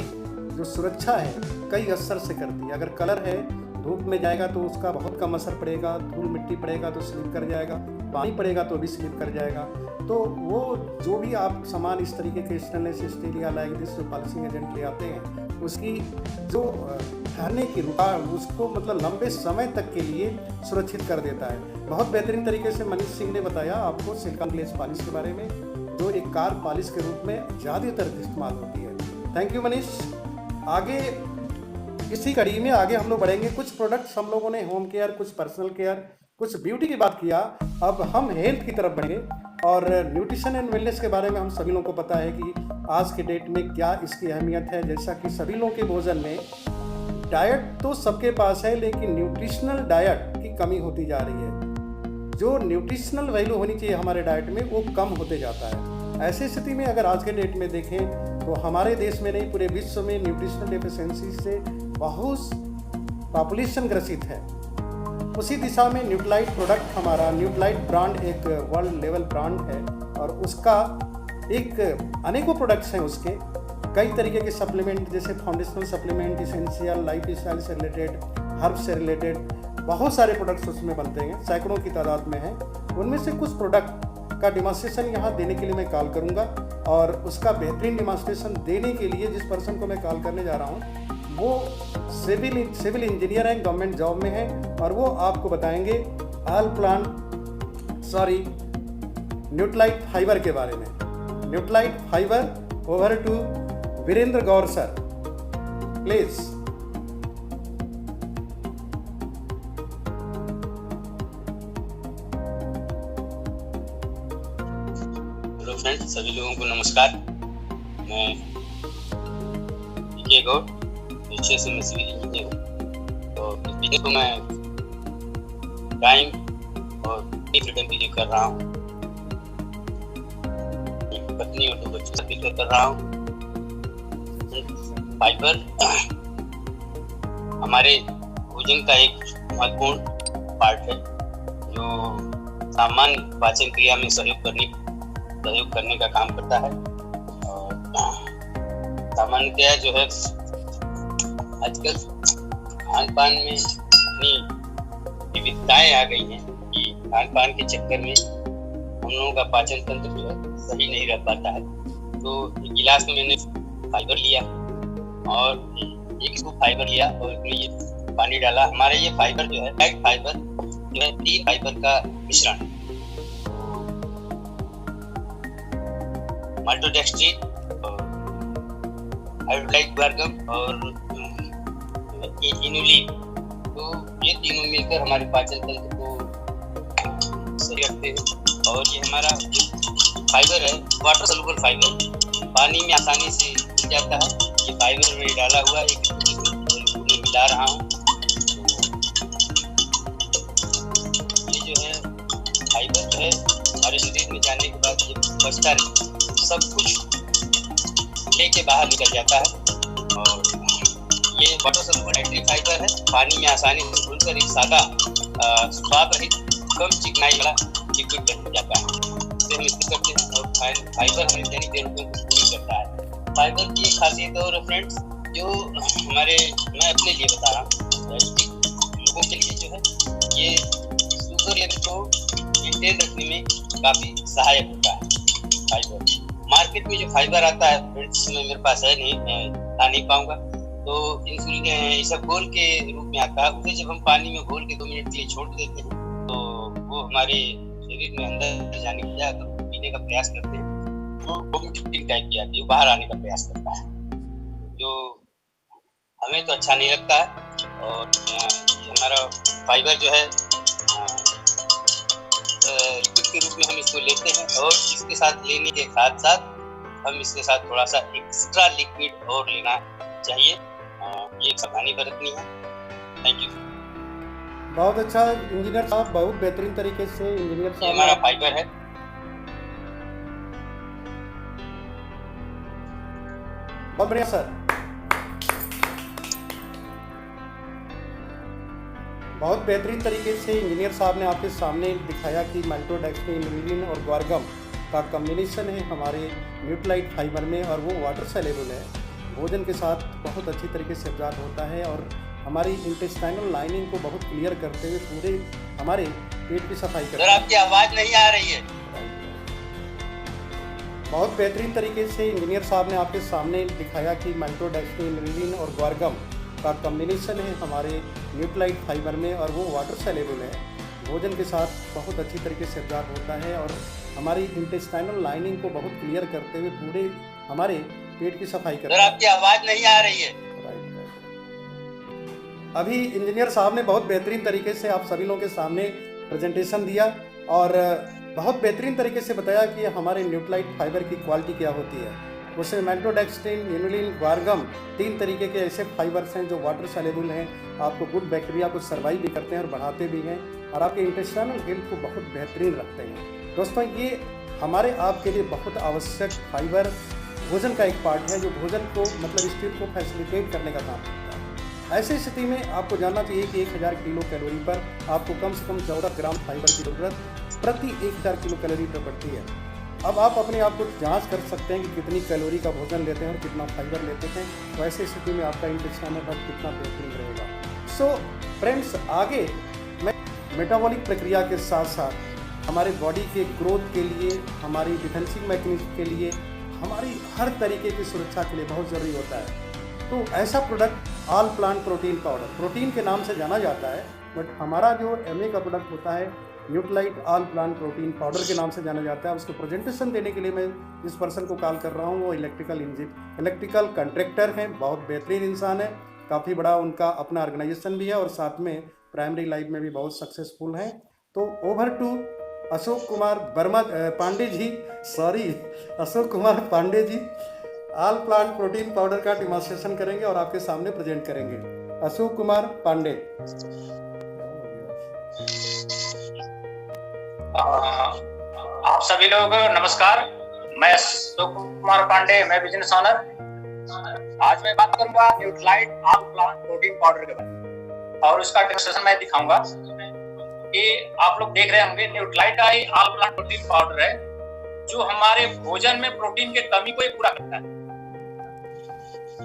जो सुरक्षा है कई असर से करती है। अगर कलर है, धूप में जाएगा तो उसका बहुत कम असर पड़ेगा, धूल मिट्टी पड़ेगा तो स्लिप कर जाएगा, पानी पड़ेगा तो भी स्लिप कर जाएगा। तो वो जो भी आप सामान इस तरीके के स्टेनलेस स्टील या लाइक दिस जो पॉलिशिंग एजेंट ले आते हैं, उसकी जो ठहरने की रुकावट, उसको मतलब लंबे समय तक के लिए सुरक्षित कर देता है। बहुत बेहतरीन तरीके से मनीष सिंह ने बताया आपको सिलिकॉन ग्लेज पॉलिश के बारे में, जो एक कार पॉलिश के रूप में ज़्यादातर इस्तेमाल होती है। Thank you Manish. आगे इसी कड़ी में आगे हम लोग बढ़ेंगे। कुछ प्रोडक्ट्स हम लोगों ने होम केयर, कुछ पर्सनल केयर, कुछ ब्यूटी की बात किया। अब हम हेल्थ की तरफ बढ़ेंगे, और न्यूट्रिशन एंड वेलनेस के बारे में हम सभी लोगों को पता है कि आज के डेट में क्या इसकी अहमियत है। जैसा कि सभी लोगों के भोजन में डाइट तो सबके पास है, लेकिन न्यूट्रिशनल डाइट की कमी होती जा रही है। जो न्यूट्रिशनल वैल्यू होनी चाहिए हमारे डाइट में, वो कम होते जाता है। ऐसी स्थिति में अगर आज के डेट में देखें तो हमारे देश में नहीं, पूरे विश्व में न्यूट्रिशनल डेफिशिएंसी से बहुत पॉपुलेशन ग्रसित है। उसी दिशा में न्यूट्रालाइट प्रोडक्ट, हमारा न्यूट्रालाइट ब्रांड एक वर्ल्ड लेवल ब्रांड है, और उसका एक अनेकों प्रोडक्ट्स हैं। उसके कई तरीके के सप्लीमेंट, जैसे foundational supplement, essential, life style से रिलेटेड, हर्ब से रिलेटेड बहुत सारे प्रोडक्ट्स उसमें बनते हैं, सैकड़ों की तादाद में हैं। उनमें से कुछ प्रोडक्ट का डिमॉन्स्ट्रेशन यहाँ देने के लिए मैं कॉल करूँगा, और उसका बेहतरीन डिमॉन्स्ट्रेशन देने के लिए जिस पर्सन को मैं कॉल करने जा रहा हूँ वो सिविल इंजीनियर हैं, गवर्नमेंट जॉब में हैं, और वो आपको बताएंगे न्यूट्रालाइट फाइबर के बारे में। Nutrilite fibre, over to Virendra Gaur sir, please. Hello friends, सभी लोगों को नमस्कार। मैं पीके गौड़, पेशे से मैं सिविल इंजीनियर हूँ। तो इस वीडियो को मैं टाइम और फ्रीडम के लिए कर रहा हूँ। एक पत्नी और 2 बच्चों से मिलकर कर रहा हूँ। फाइबर हमारे भोजन का एक महत्वपूर्ण पार्ट है, जो सामान्य पाचन क्रिया में सहयोग करने का काम करता है। और सामान्यतया जो है आजकल खान पान में इतनी विविधताएं आ गई हैं कि खान पान के चक्कर में हम लोगों का पाचन तंत्र जो है सही नहीं रह पाता है। तो एक गिलास में मैंने फाइबर लिया और एक स्कूप फाइबर लिया और इसमें ये पानी डाला। हमारे ये फाइबर जो है डाइट फाइबर जो है 3 फाइबर का मिश्रण, माल्टोडेक्स्ट्रिन और आयोडाइड ग्वार्गम और इनुलिन। तो ये तीनों मिलकर हमारे पाचन तंत्र को सही रखते हैं। और ये हमारा जो फाइबर है वाटर सोल्यूबल फाइबर, पानी में आसानी से मिल जाता है। ये फाइबर में डाला हुआ एक में मिला रहा हूँ। तो ये जो है फाइबर जो है हमारे शरीर में जाने के बाद ये बचता नहीं, सब कुछ लेके बाहर निकल जाता है। और ये वाटर सॉल्युबल नाइट्रिक फाइबर है, पानी में आसानी से घुलकर एक सादा स्वाद रहित कम चिकनाई वाला लिक्विड बन जाता है। इसे हम इस्तेमाल करते हैं और फाइबर हमारी दैनिक जरूरतों को पूरी करता है। फाइबर की एक खासियत और फ्रेंड्स जो हमारे, मैं अपने लिए बता रहा हूँ, डायबिटिक लोगों के लिए जो है ये शुगर लेवल को मेंटेन रखने में काफी सहायक होता है फाइबर। मार्केट में जो फाइबर आता है फ्रेंड्स, में मेरे पास है नहीं, मैं ला नहीं पाऊंगा, तो इंसुलिन इसबगोल के रूप में आता है। उसे जब हम पानी में घोल के 2 मिनट के लिए छोड़ देते हैं तो वो हमारे शरीर में अंदर जाने की बजाय तो पीने का प्रयास करते हैं, तो वोमिटिंग टाइप की आती है, बाहर आने का प्रयास करता है, जो हमें तो अच्छा नहीं लगता है। और हमारा फाइबर जो है लिक्विड के रूप में हम इसको लेते हैं, और इसके साथ लेने के साथ साथ हम इसके साथ थोड़ा सा एक्स्ट्रा लिक्विड और लेना चाहिए, ये सावधानी बरतनी है। Thank you. बहुत अच्छा इंजीनियर साहब, बहुत बेहतरीन तरीके से इंजीनियर साहब हमारा फाइबर है। बहुत बढ़िया सर, बहुत बेहतरीन तरीके से इंजीनियर साहब ने आपके सामने दिखाया कि माल्टोडेक्सट्रिन, इनुलिन और ग्वारगम का कॉम्बिनेशन है हमारे न्यूट्रालाइट फाइबर में, और वो वाटर सेलेबल है, भोजन के साथ बहुत अच्छी तरीके से एब्जॉर्ब होता है और हमारी इंटेस्टाइनल लाइनिंग को बहुत क्लियर करते हुए पूरे हमारे पेट की सफाई करता है। आपकी आवाज नहीं आ रही है। बहुत बेहतरीन तरीके से इंजीनियर साहब ने आपके सामने दिखाया कि माल्टोडेक्सट्रिन, इनुलिन और ग्वारगम का कॉम्बिनेशन है हमारे न्यूट्रालाइट फाइबर में, और वो वाटर सेलेबल है, भोजन के साथ बहुत अच्छी तरीके से एब्जॉर्ब होता है और हमारी इंटेस्टाइनल लाइनिंग को बहुत क्लियर करते हुए पूरे हमारे पेट की सफाई करता है। आपकी आवाज नहीं आ रही है। अभी इंजीनियर साहब ने बहुत बेहतरीन तरीके से आप सभी लोगों के सामने प्रेजेंटेशन दिया और बहुत बेहतरीन तरीके से बताया कि हमारे न्यूट्रालाइट फाइबर की क्वालिटी क्या होती है। उसमें माल्टोडेक्सट्रिन, इनुलिन, ग्वारगम 3 तरीके के ऐसे फाइबर्स हैं जो वाटर सेलेबल हैं, आपको गुड बैक्टीरिया को सर्वाइव भी करते हैं और बढ़ाते भी हैं और आपके इंटेस्टाइनल हेल्थ को बहुत बेहतरीन रखते हैं। दोस्तों, ये हमारे आपके लिए बहुत आवश्यक फाइबर भोजन का एक पार्ट है जो भोजन को मतलब स्टील को फैसिलिटेट करने का काम करता है। ऐसी स्थिति में आपको जानना चाहिए कि 1000 किलो कैलोरी पर आपको कम से कम 14 ग्राम फाइबर की ज़रूरत प्रति 1000 किलो कैलोरी पर पड़ती है। अब आप अपने आप को जांच कर सकते हैं कि कितनी कैलोरी का भोजन लेते हैं और कितना फाइबर लेते हैं, तो ऐसी स्थिति में आपका इंटेस्टाइनल हेल्थ कितना बेहतरीन रहेगा। सो फ्रेंड्स, आगे मैं मेटाबॉलिक प्रक्रिया के साथ साथ हमारे बॉडी के ग्रोथ के लिए, हमारी डिफेंसिव मैकेनिज्म के लिए, हमारी हर तरीके की सुरक्षा के लिए बहुत ज़रूरी होता है। तो ऐसा product all plant protein powder, protein के नाम से जाना जाता है, बट हमारा जो एमए का प्रोडक्ट होता है न्यूट्रालाइट ऑल प्लांट प्रोटीन पाउडर के नाम से जाना जाता है। उसको प्रेजेंटेशन देने के लिए मैं जिस पर्सन को कॉल कर रहा हूँ वो इलेक्ट्रिकल कंट्रैक्टर हैं, बहुत बेहतरीन इंसान है, काफ़ी बड़ा उनका अपना ऑर्गेनाइजेशन भी है और साथ में प्राइमरी लाइफ में भी बहुत सक्सेसफुल हैं। तो over to Ashok Kumar Pandey ji all plant protein powder का डेमोंस्ट्रेशन करेंगे और आपके सामने प्रेजेंट करेंगे। अशोक कुमार पांडे। आप सभी लोग नमस्कार, मैं अशोक कुमार पांडे, मैं बिजनेस ऑनर। आज मैं बात करूंगा न्यूट्रालाइट ऑल प्लांट प्रोटीन पाउडर के बारे में और उसका डेमोंस्ट्रेशन मैं दिखाऊंगा कि आप लोग देख रहे होंगे। न्यूट्रालाइट ऑल प्लांट प्रोटीन पाउडर है जो हमारे भोजन में प्रोटीन की कमी को पूरा करता है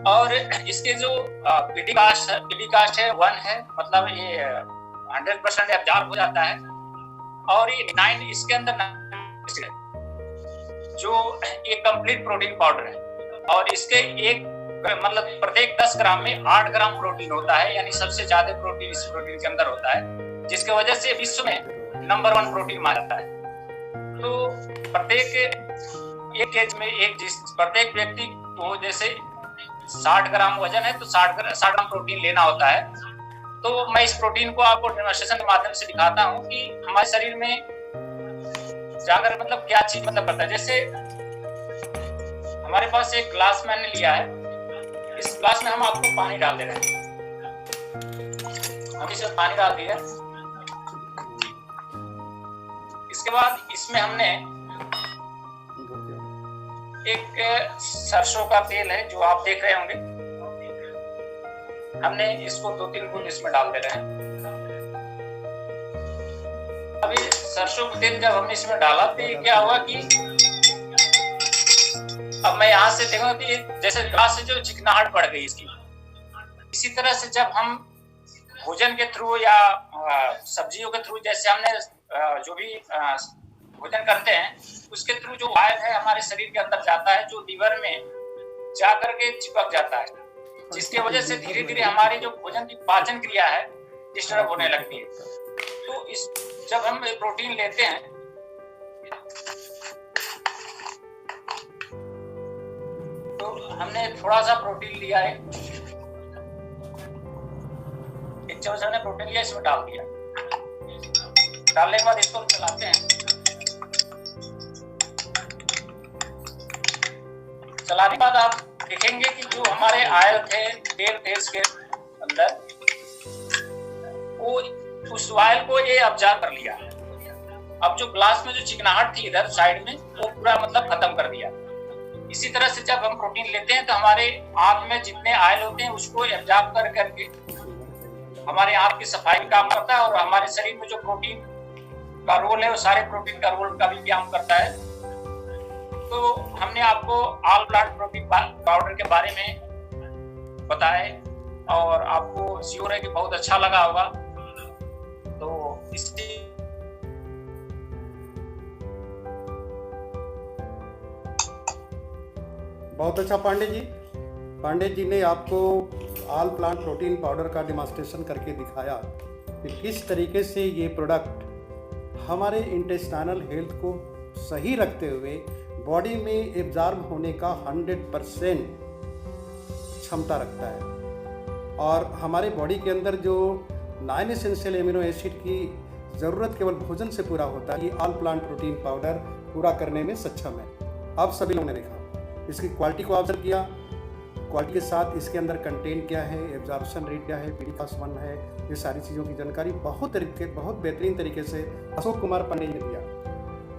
और इसके जो पीडी कास्ट है 1 है, मतलब ये 100% एब्जॉर्ब हो जाता है और ये 9 इसके अंदर जो एक कंप्लीट प्रोटीन पाउडर है और इसके एक मतलब प्रत्येक 10 ग्राम में 8 ग्राम प्रोटीन होता है, यानी सबसे ज्यादा प्रोटीन इस प्रोटीन के अंदर होता है, जिसके वजह से विश्व में नंबर 1 प्रोटीन माना जाता है। तो प्रत्येक एज में प्रत्येक व्यक्ति को जैसे 60 ग्राम वजन है तो 60 ग्राम प्रोटीन लेना होता है। तो मैं इस प्रोटीन को आपको डेमोंस्ट्रेशन के माध्यम से दिखाता हूँ कि हमारे शरीर में जाकर मतलब क्या चीज मतलब करता है। जैसे हमारे पास एक ग्लास मैंने लिया है, इस ग्लास में हम आपको पानी डाल दे रहे हैं। हम इसमें पानी डाल दिया, इसके बाद इसमें हमने एक सरसों का तेल है जो आप देख रहे होंगे, हमने इसको 2-3 बूंद इसमें डाल दे रहे हैं। अभी सरसों का तेल जब हमने इसमें डाला तो ये क्या हुआ कि अब मैं यहाँ से देखूंगा कि जैसे ग्लास से जो चिकनाहट बढ़ गई इसकी। इसी तरह से जब हम भोजन के थ्रू या सब्जियों के थ्रू, जैसे हमने जो भी भोजन करते हैं उसके थ्रू जो ऑयल है हमारे शरीर के अंदर जाता है, जो लीवर में जा करके चिपक जाता है, जिसकी वजह से धीरे धीरे हमारी जो भोजन की पाचन क्रिया है डिस्टर्ब होने लगती है। तो इस जब हम प्रोटीन लेते हैं तो हमने थोड़ा सा प्रोटीन लिया है, 1 चम्मच हमने प्रोटीन लिया, इसमें डाल दिया। डालने के बाद इसको चलाते हैं। चलाने के बाद आप देखेंगे कि जो हमारे आयल थे तेल के अंदर, वो उस ऑयल को ये अब्जॉर्ब कर लिया। अब जो ग्लास में जो चिकनाहट थी इधर साइड में, वो पूरा मतलब खत्म कर दिया। इसी तरह से जब हम प्रोटीन लेते हैं तो हमारे आंत में जितने आयल होते हैं उसको एब्जॉर्ब कर करके हमारे आंत की सफाई में काम करता है, और हमारे शरीर में जो प्रोटीन का रोल है वो सारे प्रोटीन का रोल का भी काम करता है। तो हमने आपको ऑल प्लांट प्रोटीन पाउडर के बारे में बताया और आपको श्योर है कि बहुत अच्छा लगा होगा। तो इसकी बहुत अच्छा पांडे जी ने आपको ऑल प्लांट प्रोटीन पाउडर का डेमोंस्ट्रेशन करके दिखाया कि किस तरीके से ये प्रोडक्ट हमारे इंटेस्टाइनल हेल्थ को सही रखते हुए बॉडी में एब्जॉर्ब होने का 100% क्षमता रखता है, और हमारे बॉडी के अंदर जो 9 एसेंशियल एमिनो एसिड की ज़रूरत केवल भोजन से पूरा होता है, ये ऑल प्लांट प्रोटीन पाउडर पूरा करने में सक्षम है। आप सभी लोगों ने देखा, इसकी क्वालिटी को ऑब्जर्व किया, क्वालिटी के साथ इसके अंदर कंटेंट क्या है, एब्जॉर्प्शन रेट क्या है, PDFAS1 है, ये सारी चीज़ों की जानकारी बहुत बेहतरीन तरीके से अशोक कुमार पांडे ने दिया,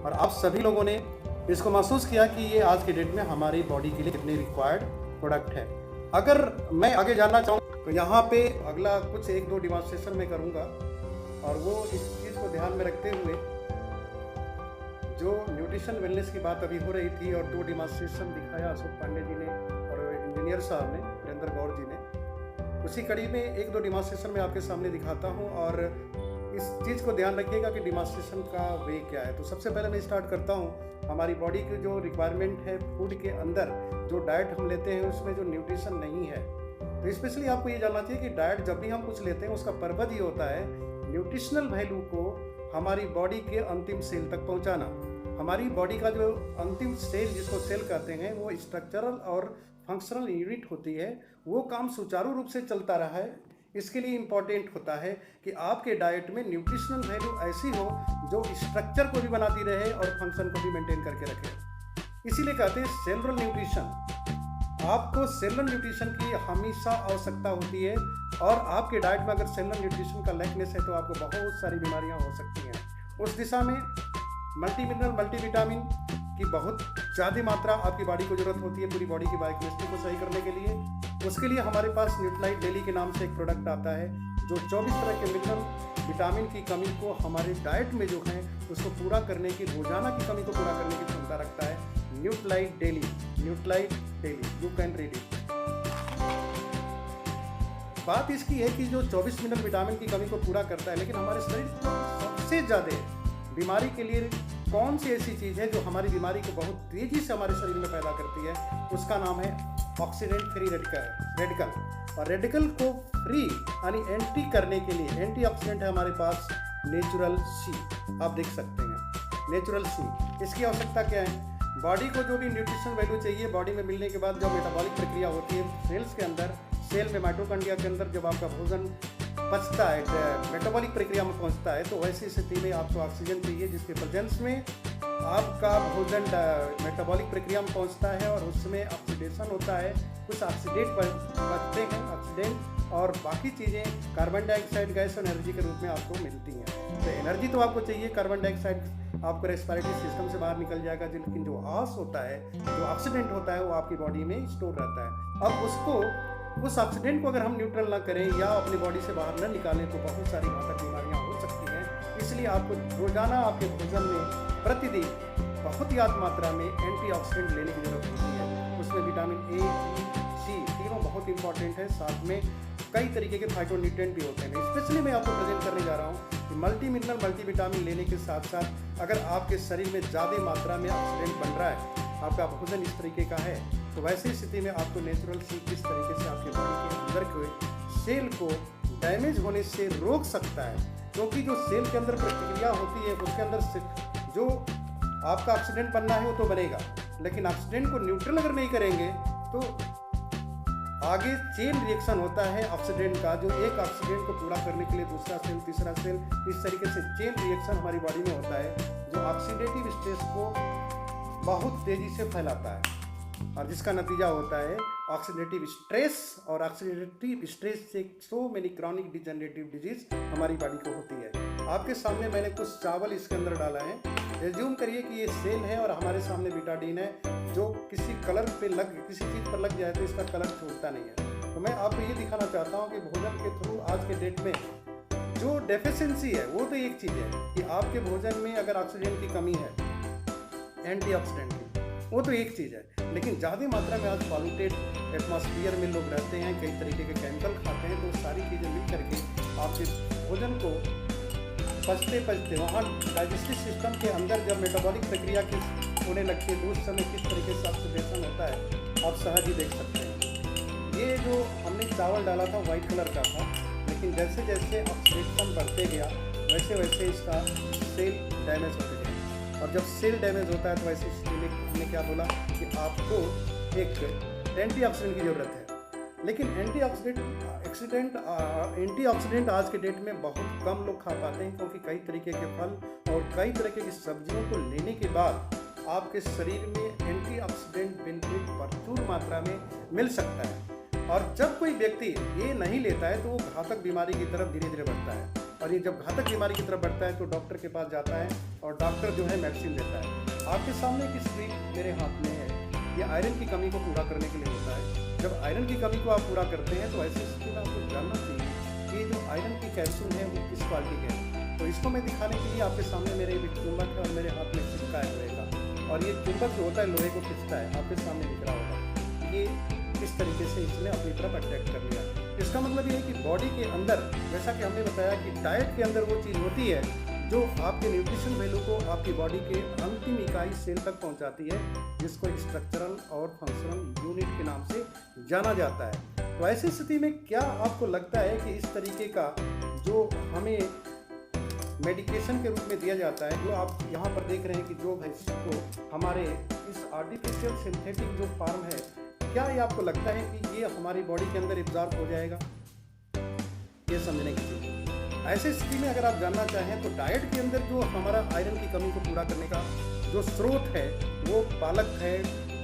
और आप सभी लोगों ने इसको महसूस किया कि ये आज के डेट में हमारी बॉडी के लिए कितने रिक्वायर्ड प्रोडक्ट है। अगर मैं आगे जानना चाहूँ तो यहाँ पे अगला कुछ 1-2 डिमॉन्स्ट्रेशन मैं करूँगा, और वो इस चीज़ को ध्यान में रखते हुए जो न्यूट्रिशन वेलनेस की बात अभी हो रही थी और 2 डिमॉन्स्ट्रेशन दिखाया अशोक पांडे जी ने और इंजीनियर साहब ने, वीरेंद्र गौर जी ने, उसी कड़ी में 1-2 डिमॉन्स्ट्रेशन मैं आपके सामने दिखाता हूँ, और इस चीज़ को ध्यान रखिएगा कि डिमॉन्स्ट्रेशन का वे क्या है। तो सबसे पहले मैं स्टार्ट करता हूँ, हमारी बॉडी की जो रिक्वायरमेंट है फूड के अंदर, जो डाइट हम लेते हैं उसमें जो न्यूट्रिशन नहीं है, तो स्पेशली आपको ये जानना चाहिए कि डाइट जब भी हम कुछ लेते हैं उसका पर्पज ये होता है न्यूट्रिशनल वैल्यू को हमारी बॉडी के अंतिम सेल तक पहुंचाना। हमारी बॉडी का जो अंतिम सेल, जिसको सेल कहते हैं, वो स्ट्रक्चरल और फंक्शनल यूनिट होती है, वो काम सुचारू रूप से चलता रहा है। इसके लिए इम्पॉर्टेंट होता है कि आपके डाइट में न्यूट्रिशनल वैल्यू ऐसी हो जो स्ट्रक्चर को भी बनाती रहे और फंक्शन को भी मेंटेन करके रखे। इसीलिए कहते हैं सेलुलर न्यूट्रिशन। आपको सेलुलर न्यूट्रिशन की हमेशा आवश्यकता होती है, और आपके डाइट में अगर सेलुलर न्यूट्रिशन का लैकनेस है तो आपको बहुत सारी बीमारियां हो सकती हैं। उस दिशा में मल्टी मिनरल मल्टीविटामिन की बहुत ज़्यादा मात्रा आपकी बॉडी को जरूरत होती है पूरी बॉडी की बायोकेमिस्ट्री को सही करने के लिए। उसके लिए हमारे पास न्यूट्रालाइट डेली के नाम से एक प्रोडक्ट आता है जो 24 तरह के मिनरल विटामिन की कमी को हमारे डाइट में जो है उसको पूरा करने की, रोजाना की कमी को पूरा करने की क्षमता रखता है। Nutrilite daily, you can read it. बात इसकी है कि जो 24 मिनरल विटामिन की कमी को पूरा करता है, लेकिन हमारे शरीर को सबसे ज़्यादा बीमारी के लिए कौन सी ऐसी चीज़ है जो हमारी बीमारी को बहुत तेज़ी से हमारे शरीर में पैदा करती है, उसका नाम है ऑक्सीडेंट फ्री रेडिकल। और रेडिकल को फ्री यानी एंटी करने के लिए एंटीऑक्सीडेंट है हमारे पास नेचुरल सी। आप देख सकते हैं नेचुरल सी। इसकी आवश्यकता क्या है? बॉडी को जो भी न्यूट्रिशन वैल्यू चाहिए बॉडी में मिलने के बाद जब मेटाबॉलिक प्रक्रिया होती है सेल्स के अंदर, सेल में माइटोकॉन्ड्रिया के अंदर जब आपका भोजन पचता है, मेटाबॉलिक प्रक्रिया में पहुंचता है, तो वैसी स्थिति में आपको ऑक्सीजन चाहिए, जिसके प्रेजेंस में आपका भोजन मेटाबॉलिक प्रक्रिया में पहुंचता है और उसमें ऑक्सीडेशन होता है, कुछ ऑक्सीडेट बचते हैं ऑक्सीडेंट, और बाकी चीज़ें कार्बन डाइऑक्साइड गैस और एनर्जी के रूप में आपको मिलती हैं। तो एनर्जी तो आपको चाहिए, कार्बन डाइऑक्साइड आपको रेस्पिरेटरी सिस्टम से बाहर निकल जाएगा, लेकिन जो ऑस होता है, जो ऑक्सीडेंट होता है, वो आपकी बॉडी में स्टोर रहता है। अब उस ऑक्सीडेंट को अगर हम न्यूट्रल ना करें या अपनी बॉडी से बाहर न निकालें तो बहुत सारी घातक बीमारियां हो सकती हैं। इसलिए आपको रोजाना आपके भोजन में प्रतिदिन बहुत ही मात्रा में एंटीऑक्सीडेंट लेने की जरूरत होती है। उसमें विटामिन ए, बी, सी तीनों बहुत इंपॉर्टेंट है। साथ में कई तरीके के फाइटोन्यूट्रिएंट भी होते हैं। स्पेशली मैं आपको प्रेजेंट करने जा रहा हूँ कि मल्टी मिनरल मल्टीविटामिन लेने के साथ साथ अगर आपके शरीर में ज़्यादा मात्रा में ऑक्सीडेंट बन रहा है, आपका भोजन इस तरीके का है, तो वैसी स्थिति में आपको नेचुरल सी किस तरीके से आपके बॉडी के अंदर के सेल को डैमेज होने से रोक सकता है। क्योंकि जो सेल के अंदर प्रतिक्रिया होती है उसके अंदर जो आपका ऑक्सीडेंट बनना है वो तो बनेगा, लेकिन ऑक्सीडेंट को न्यूट्रल अगर नहीं करेंगे तो आगे चेन रिएक्शन होता है ऑक्सीडेंट का, जो एक ऑक्सीडेंट को पूरा करने के लिए दूसरा सेल, तीसरा सेल, इस तरीके से चेन रिएक्शन हमारी बॉडी में होता है, जो ऑक्सीडेटिव स्ट्रेस को बहुत तेजी से फैलाता है और जिसका नतीजा होता है ऑक्सीडेटिव स्ट्रेस। और ऑक्सीडेटिव स्ट्रेस से so many chronic degenerative disease हमारी बॉडी को होती है। आपके सामने मैंने कुछ चावल इसके अंदर डाला है। एज्यूम करिए कि ये सेल है और हमारे सामने बिटाडीन है, जो किसी कलर पे किसी चीज़ पर लग जाए तो इसका कलर छूटता नहीं है। तो मैं आपको ये दिखाना चाहता हूँ कि भोजन के थ्रू आज के डेट में जो डेफिशिएंसी है वो तो एक चीज़ है कि आपके भोजन में अगर ऑक्सीजन की कमी है, एंटीऑक्सीडेंट की, वो तो एक चीज़ है, लेकिन ज़्यादा मात्रा में आज पॉल्यूटेड एटमॉस्फेयर में लोग रहते हैं, कई तरीके के केमिकल खाते हैं, तो सारी चीज़ें मिल करके आपके भोजन को पचते वहाँ डाइजेस्टिव सिस्टम के अंदर जब मेटाबॉलिक प्रक्रिया की होने लगती है तो उस समय किस तरीके से ऑक्सीडेशन होता है आप सहज ही देख सकते हैं। ये जो हमने चावल डाला था वाइट कलर का था, लेकिन जैसे जैसे ऑक्सीडेशन बढ़ते गया वैसे वैसे इसका सेल डैमेज होते गया, और जब सेल डैमेज होता है तो वैसे इसलिए हमने क्या बोला कि आपको एक एंटीऑक्सीडेंट की ज़रूरत है। लेकिन एंटीऑक्सीडेंट आज के डेट में बहुत कम लोग खा पाते हैं, क्योंकि कई तरीके के फल और कई तरीके की सब्जियों को लेने के बाद आपके शरीर में एंटीऑक्सीडेंट बेनिफिट प्रचुर मात्रा में मिल सकता है। और जब कोई व्यक्ति ये नहीं लेता है तो वो घातक बीमारी की तरफ धीरे धीरे बढ़ता है, और ये जब घातक बीमारी की तरफ बढ़ता है तो डॉक्टर के पास जाता है और डॉक्टर जो है मेडिसिन देता है। आपके सामने की स्ट्रिप मेरे हाथ में है, ये आयरन की कमी को पूरा करने के लिए होता है। जब आयरन की कमी को आप पूरा करते हैं तो ऐसी स्थिति में आपको जानना चाहिए कि जो आयरन की कैप्सूल है वो किस क्वालिटी के है। तो इसको मैं दिखाने के लिए आपके सामने मेरे एक चुंबक है और मेरे हाथ में चिपका है लोहे का, और ये चुंबक जो होता है लोहे को खींचता है, आपके सामने दिख रहा होगा। ये किस तरीके से इसने अपनी तरफ अट्रैक्ट कर लिया। इसका मतलब ये है कि बॉडी के अंदर, जैसा कि हमने बताया कि डाइट के अंदर वो चीज़ होती है जो आपके न्यूट्रिशन वैल्यू को आपकी बॉडी के अंतिम इकाई सेल तक पहुंचाती है, जिसको स्ट्रक्चरल और फंक्शनल यूनिट के नाम से जाना जाता है। तो ऐसी स्थिति में क्या आपको लगता है कि इस तरीके का जो हमें मेडिकेशन के रूप में दिया जाता है, जो आप यहाँ पर देख रहे हैं कि जो को हमारे इस आर्टिफिशियल सिंथेटिक जो फार्म है, क्या ये आपको लगता है कि ये हमारी बॉडी के अंदर एब्जॉर्ब हो जाएगा? ये समझने की चीज़। ऐसी स्थिति में अगर आप जानना चाहें तो डाइट के अंदर जो हमारा आयरन की कमी को पूरा करने का जो स्रोत है वो पालक है।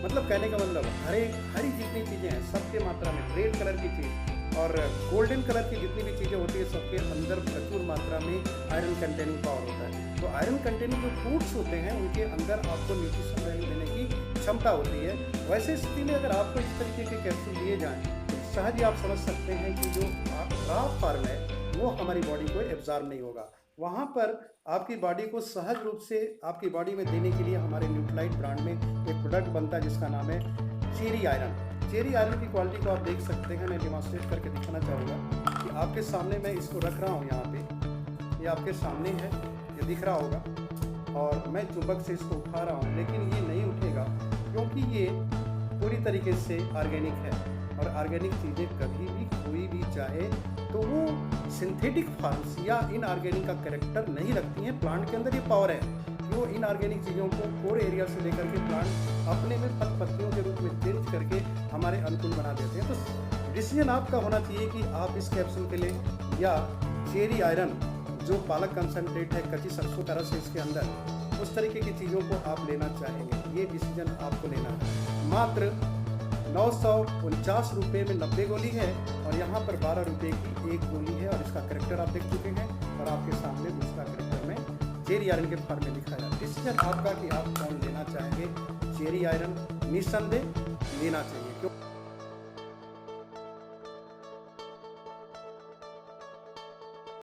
मतलब कहने का मतलब हरी जितनी चीज़ें हैं सबके मात्रा में, रेड कलर की चीज़ और गोल्डन कलर की जितनी भी चीज़ें होती है सबके अंदर प्रचुर मात्रा में आयरन कंटेनिंग पावर होता है। तो आयरन कंटेनिंग जो फूड्स होते हैं उनके अंदर आपको न्यूट्रिशन वैल्यू देने की क्षमता होती है। वैसे स्थिति में अगर आपको इस तरीके के कैप्सूल दिए जाएँ तो सहज ही आप समझ सकते हैं कि जो खराब फार्म है वो हमारी बॉडी को एब्जॉर्ब नहीं होगा। वहाँ पर आपकी बॉडी को सहज रूप से आपकी बॉडी में देने के लिए हमारे न्यूट्रालाइट ब्रांड में एक प्रोडक्ट बनता है जिसका नाम है चेरी आयरन। चेरी आयरन की क्वालिटी को आप देख सकते हैं। मैं डेमोन्स्ट्रेट करके दिखाना चाहूँगा कि आपके सामने मैं इसको रख रहा हूँ, यहाँ पे ये आपके सामने है, ये दिख रहा होगा, और मैं चुंबक से इसको उठा रहा हूँ, लेकिन ये नहीं उठेगा क्योंकि ये पूरी तरीके से ऑर्गेनिक है। और ऑर्गेनिक चीज़ें कभी भी कोई भी चाहे तो वो सिंथेटिक फार्म्स या इनऑर्गेनिक का कैरेक्टर नहीं रखती हैं। प्लांट के अंदर ये पावर है कि वो इनऑर्गेनिक चीज़ों को कोर एरिया से लेकर के प्लांट अपने में पत्तियों के रूप में चेंज करके हमारे अनुकूल बना देते हैं। तो डिसीजन आपका होना चाहिए कि आप इस कैप्सूल के लिए या चेरी आयरन जो पालक कंसनट्रेट है, कच्ची सरसों का रस है इसके अंदर, उस तरीके की चीज़ों को आप लेना चाहेंगे, ये डिसीजन आपको लेना है। मात्र 949 रुपये में 90 गोली है और यहाँ पर 12 रुपये की एक गोली है, और इसका करेक्टर आप देख चुके हैं और आपके सामने दूसरा करेक्टर मैं चेरी आयरन के फॉर्म में लिखा है। डिसीजन आपका कि आप कौन लेना चाहेंगे। चेरी आयरन निस्संदेह लेना चाहिए, क्यों